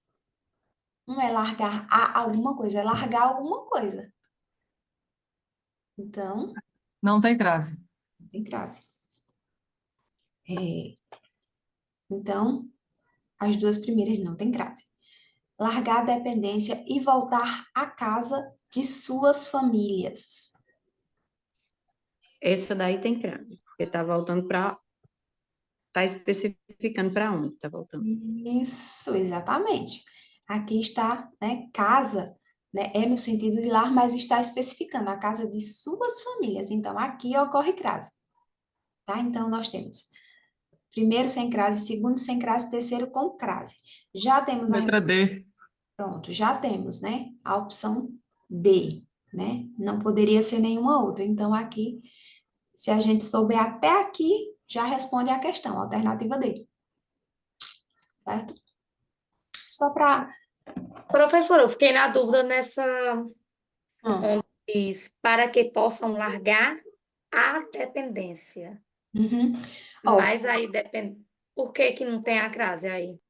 Não é largar a alguma coisa, é largar alguma coisa. Então, Não tem crase. não tem crase. Então, as duas primeiras não tem crase. Largar a dependência e voltar à casa de suas famílias. Essa daí tem crase, porque tá voltando para. Tá especificando para onde tá voltando. Isso, exatamente. Aqui está, né, casa, né, é no sentido de lar, mas está especificando a casa de suas famílias. Então, aqui ocorre crase, tá? Então, nós temos primeiro sem crase, segundo sem crase, terceiro com crase. Já temos a Letra D. Pronto, já temos, né? A opção D, né? Não poderia ser nenhuma outra. Então, aqui, se a gente souber até aqui, já responde a questão, a alternativa D, certo? Só para... Professora, eu fiquei na dúvida nessa diz, para que possam largar a dependência. Uhum. Ó, Mas aí depende. Por que que não tem a crase aí?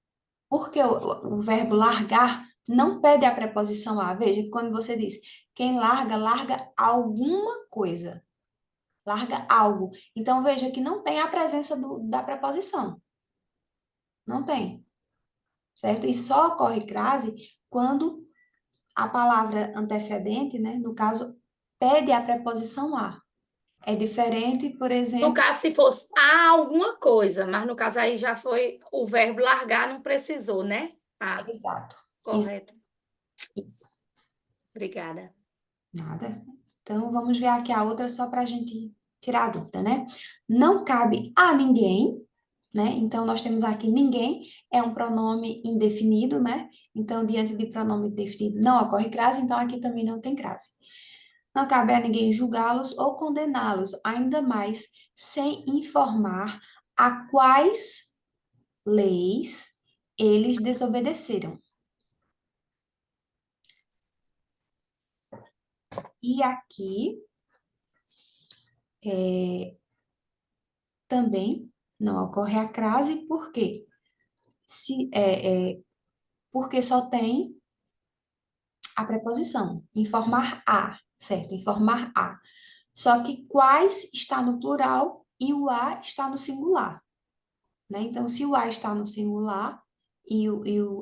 porque o verbo largar não pede a preposição a. Veja, que quando você diz quem larga, larga alguma coisa. Larga algo. Então, veja que não tem a presença da preposição. Não tem. Certo? E só ocorre crase quando a palavra antecedente, né, no caso, pede a preposição a. É diferente, por No exemplo. caso, se fosse a alguma coisa, mas no caso aí já foi o verbo largar, não precisou, né? Ah, Exato. correto. Isso. Obrigada. Nada. Então, vamos ver aqui a outra só para a gente tirar a dúvida, né? Não cabe a ninguém, né? Então, nós temos aqui ninguém, é um pronome indefinido, né? Então, diante de pronome indefinido não ocorre crase, então aqui também não tem crase. Não cabe a ninguém julgá-los ou condená-los, ainda mais sem informar a quais leis eles desobedeceram. E aqui também não ocorre a crase, por quê? Porque só tem a preposição, informar a, certo? Informar a. Só que quais está no plural e o a está no singular, né? Então, se o a está no singular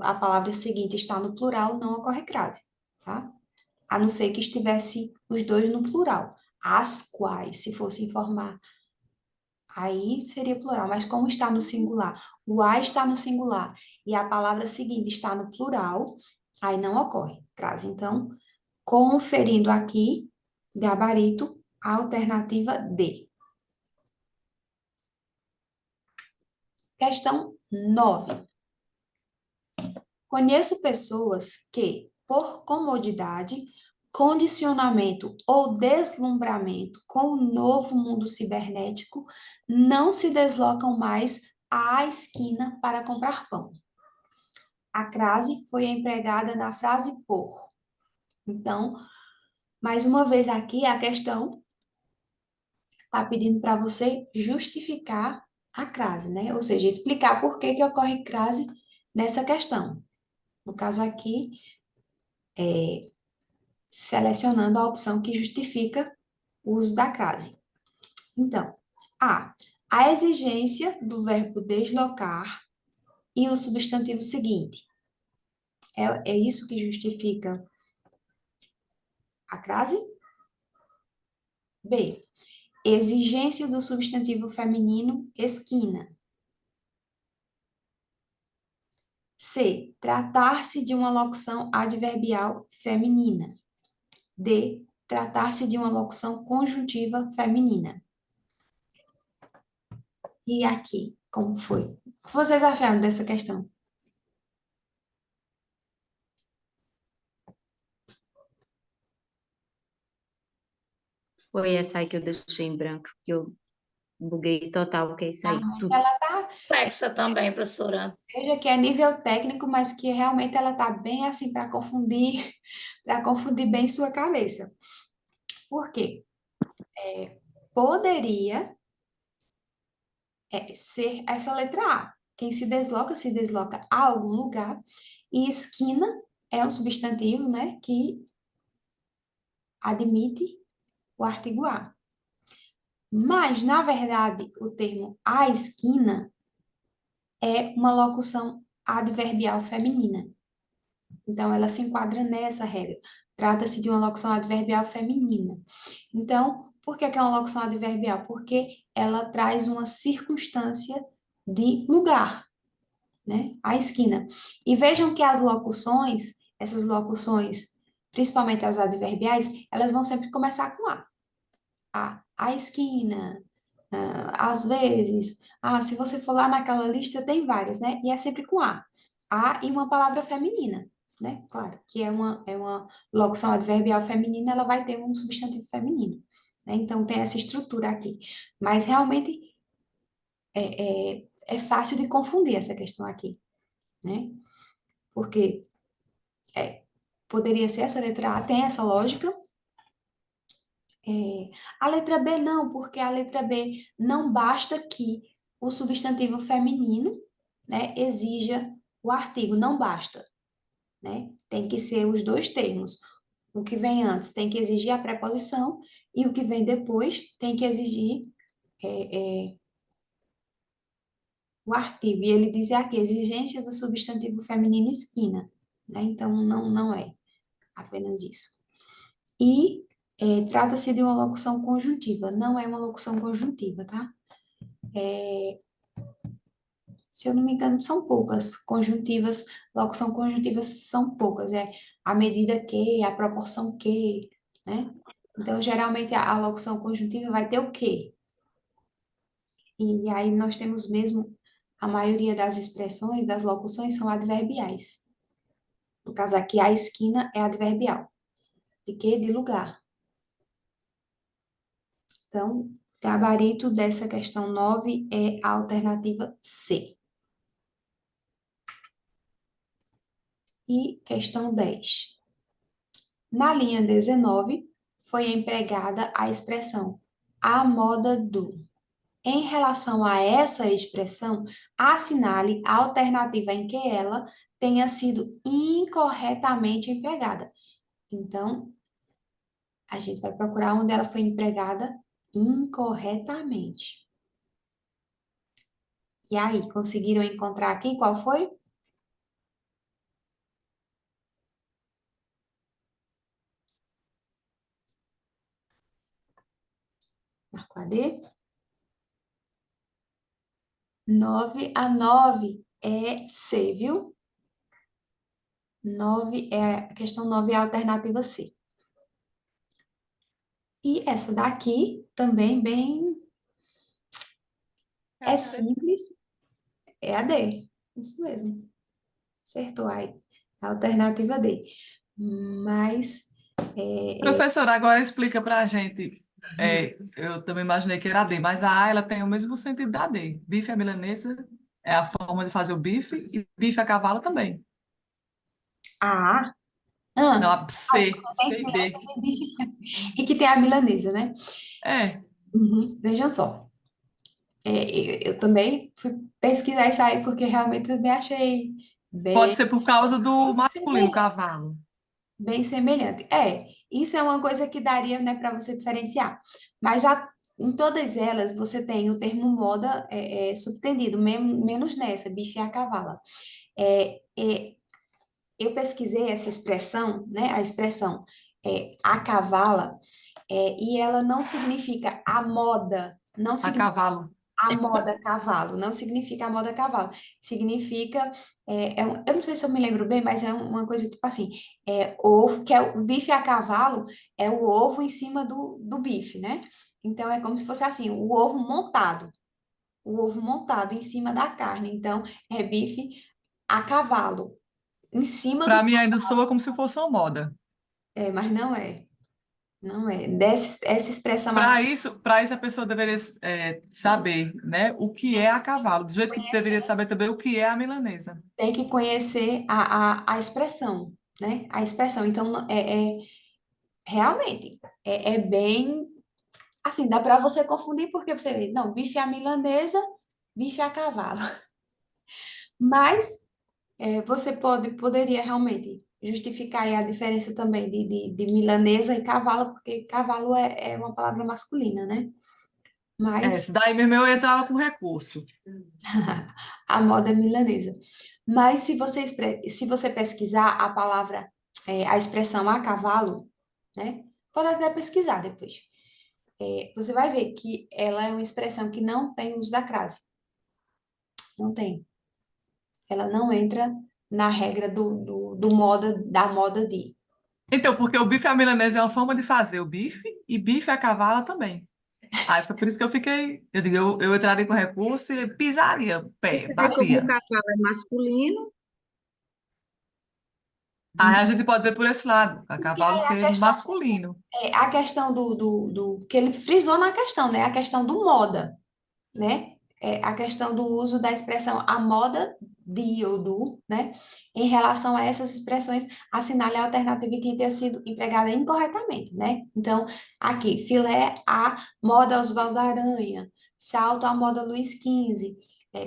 a palavra seguinte está no plural, não ocorre crase, tá? A não ser que estivesse os dois no plural. As quais, se fosse informar, aí seria plural, mas como está no singular, o a está no singular e a palavra seguinte está no plural, aí não ocorre crase. Então, conferindo aqui, gabarito, alternativa D. Questão 9. Conheço pessoas que, por comodidade, condicionamento ou deslumbramento com o novo mundo cibernético, não se deslocam mais à esquina para comprar pão. A crase foi empregada na frase por. Então, mais uma vez aqui, a questão está pedindo para você justificar a crase, né? Ou seja, explicar por que ocorre crase nessa questão. No caso aqui, selecionando a opção que justifica o uso da crase. Então, a exigência do verbo deslocar e o substantivo seguinte. É isso que justifica a crase? B. Exigência do substantivo feminino esquina. C. Tratar-se de uma locução adverbial feminina. D. Tratar-se de uma locução conjuntiva feminina. E aqui, como foi? O que vocês acharam dessa questão? Foi essa aí que eu deixei em branco, que eu buguei total, que é isso aí, Realmente tudo. ela tá, Complexa também, professora. veja que é nível técnico, mas que realmente ela tá bem assim para confundir bem sua cabeça. Por quê? Poderia ser essa letra A. Quem se desloca a algum lugar. E esquina é um substantivo, né, que admite o artigo A. Mas, na verdade, o termo a esquina é uma locução adverbial feminina. Então, ela se enquadra nessa regra. Trata-se de uma locução adverbial feminina. Então, por que que é uma locução adverbial? Porque ela traz uma circunstância de lugar, né? A esquina. E vejam que as locuções, essas locuções, principalmente as adverbiais, elas vão sempre começar com A. A esquina, às vezes, se você for lá naquela lista, tem várias, né? E é sempre com A. A e uma palavra feminina, né? Claro, que é uma locução adverbial feminina, ela vai ter um substantivo feminino, né? Então, tem essa estrutura aqui. Mas, realmente, é fácil de confundir essa questão aqui, né? Porque poderia ser essa letra A, tem essa lógica. A letra B não, porque a letra B não basta que o substantivo feminino, né, exija o artigo, não basta, né? Tem que ser os dois termos. O que vem antes tem que exigir a preposição e o que vem depois tem que exigir o artigo. E ele diz aqui, exigência do substantivo feminino esquina, né? Então, não é apenas isso. E trata-se de uma locução conjuntiva, não é uma locução conjuntiva, tá? Se eu não me engano, são poucas conjuntivas, locução conjuntivas são poucas, a medida que, a proporção que, né? Então, geralmente, a locução conjuntiva vai ter o que. E aí nós temos mesmo, a maioria das expressões, das locuções, são adverbiais. No caso aqui, a esquina é adverbial. De que? De lugar. Então, gabarito dessa questão 9 é a alternativa C. E questão 10. Na linha 19, foi empregada a expressão "a moda do". Em relação a essa expressão, assinale a alternativa em que ela tenha sido incorretamente empregada. Então, a gente vai procurar onde ela foi empregada incorretamente. E aí, conseguiram encontrar aqui qual foi? Marco a D. 9 a 9 é C, viu? 9 a questão 9 é a alternativa C. E essa daqui também é simples, é a D. Isso mesmo. Acertou aí. A alternativa D. Mas Professora, agora explica para a gente. Eu também imaginei que era a D, mas a A ela tem o mesmo sentido da D. Bife à milanesa é a forma de fazer o bife e bife a cavalo também. A, Não, ah, a C, tem C e D. e que tem a milanesa, né? É, Uhum, vejam só. Eu também fui pesquisar isso aí porque realmente eu também achei pode bem, ser por causa do bem masculino, semelhante. cavalo. Bem semelhante. Isso é uma coisa que daria, né, para você diferenciar. Mas já em todas elas você tem o termo moda subtendido, menos nessa, bife a cavala. Eu pesquisei essa expressão, né, a expressão a cavala, e ela não significa a moda, não A significa cavalo. a moda cavalo, não significa a moda cavalo, significa, eu não sei se eu me lembro bem, mas é uma coisa tipo assim, ovo, que é o bife a cavalo, é o ovo em cima do bife, né? Então é como se fosse assim, o ovo montado em cima da carne, então é bife a cavalo, em cima Para do, mim ainda soa como se fosse uma moda. mas não é, essa expressão Para isso a pessoa deveria saber, né, o que é a cavalo, do jeito que deveria conhecer, saber também o que é a milanesa. tem que conhecer a expressão, né? A expressão, então realmente, é bem, assim, dá para você confundir, porque você vê, não, bife à milanesa, bife a cavalo. Mas você poderia realmente justificar aí a diferença também de milanesa e cavalo, porque cavalo é uma palavra masculina, né? Se Mas daí mesmo eu entrava com recurso. a moda é milanesa. Mas se você pesquisar a palavra, a expressão a cavalo, né? Pode até pesquisar depois. Você vai ver que ela é uma expressão que não tem uso da crase. Não tem. Ela não entra na regra da moda de. Então, porque o bife à milanesa é uma forma de fazer o bife e bife à cavala também. Aí foi por isso que eu fiquei, eu digo, eu entraria com recurso e pisaria, pé, Aí, como o batia. cavalo é masculino, Aí a gente pode ver por esse lado, a Porque cavalo aí ser masculino. a questão que ele frisou na questão, né? A questão do moda, né? A questão do uso da expressão a moda de ou do, né? Em relação a essas expressões, assinale a alternativa que tenha sido empregada incorretamente, né? Então, aqui, filé a moda Oswaldo Aranha, salto à moda Luiz XV,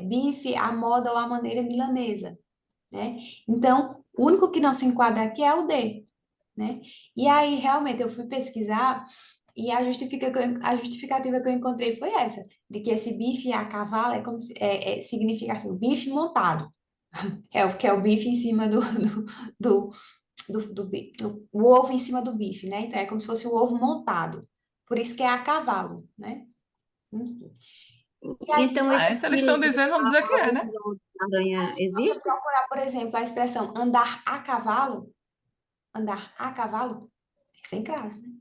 bife à moda ou à maneira milanesa, né? Então, o único que não se enquadra aqui é o D, né? E aí, realmente, eu fui pesquisar e a justificativa que eu encontrei foi essa, de que esse bife a cavalo é como se, significa assim, o bife montado, que é o bife em cima do, o ovo em cima do bife, né? Então, é como se fosse o ovo montado, por isso que é a cavalo, né? Enfim. E aí, se então você, Aí, esse se eles estão dizendo, vamos dizer que é, né? aranha se você existe? procurar, por exemplo, a expressão andar a cavalo, é sem crase, né?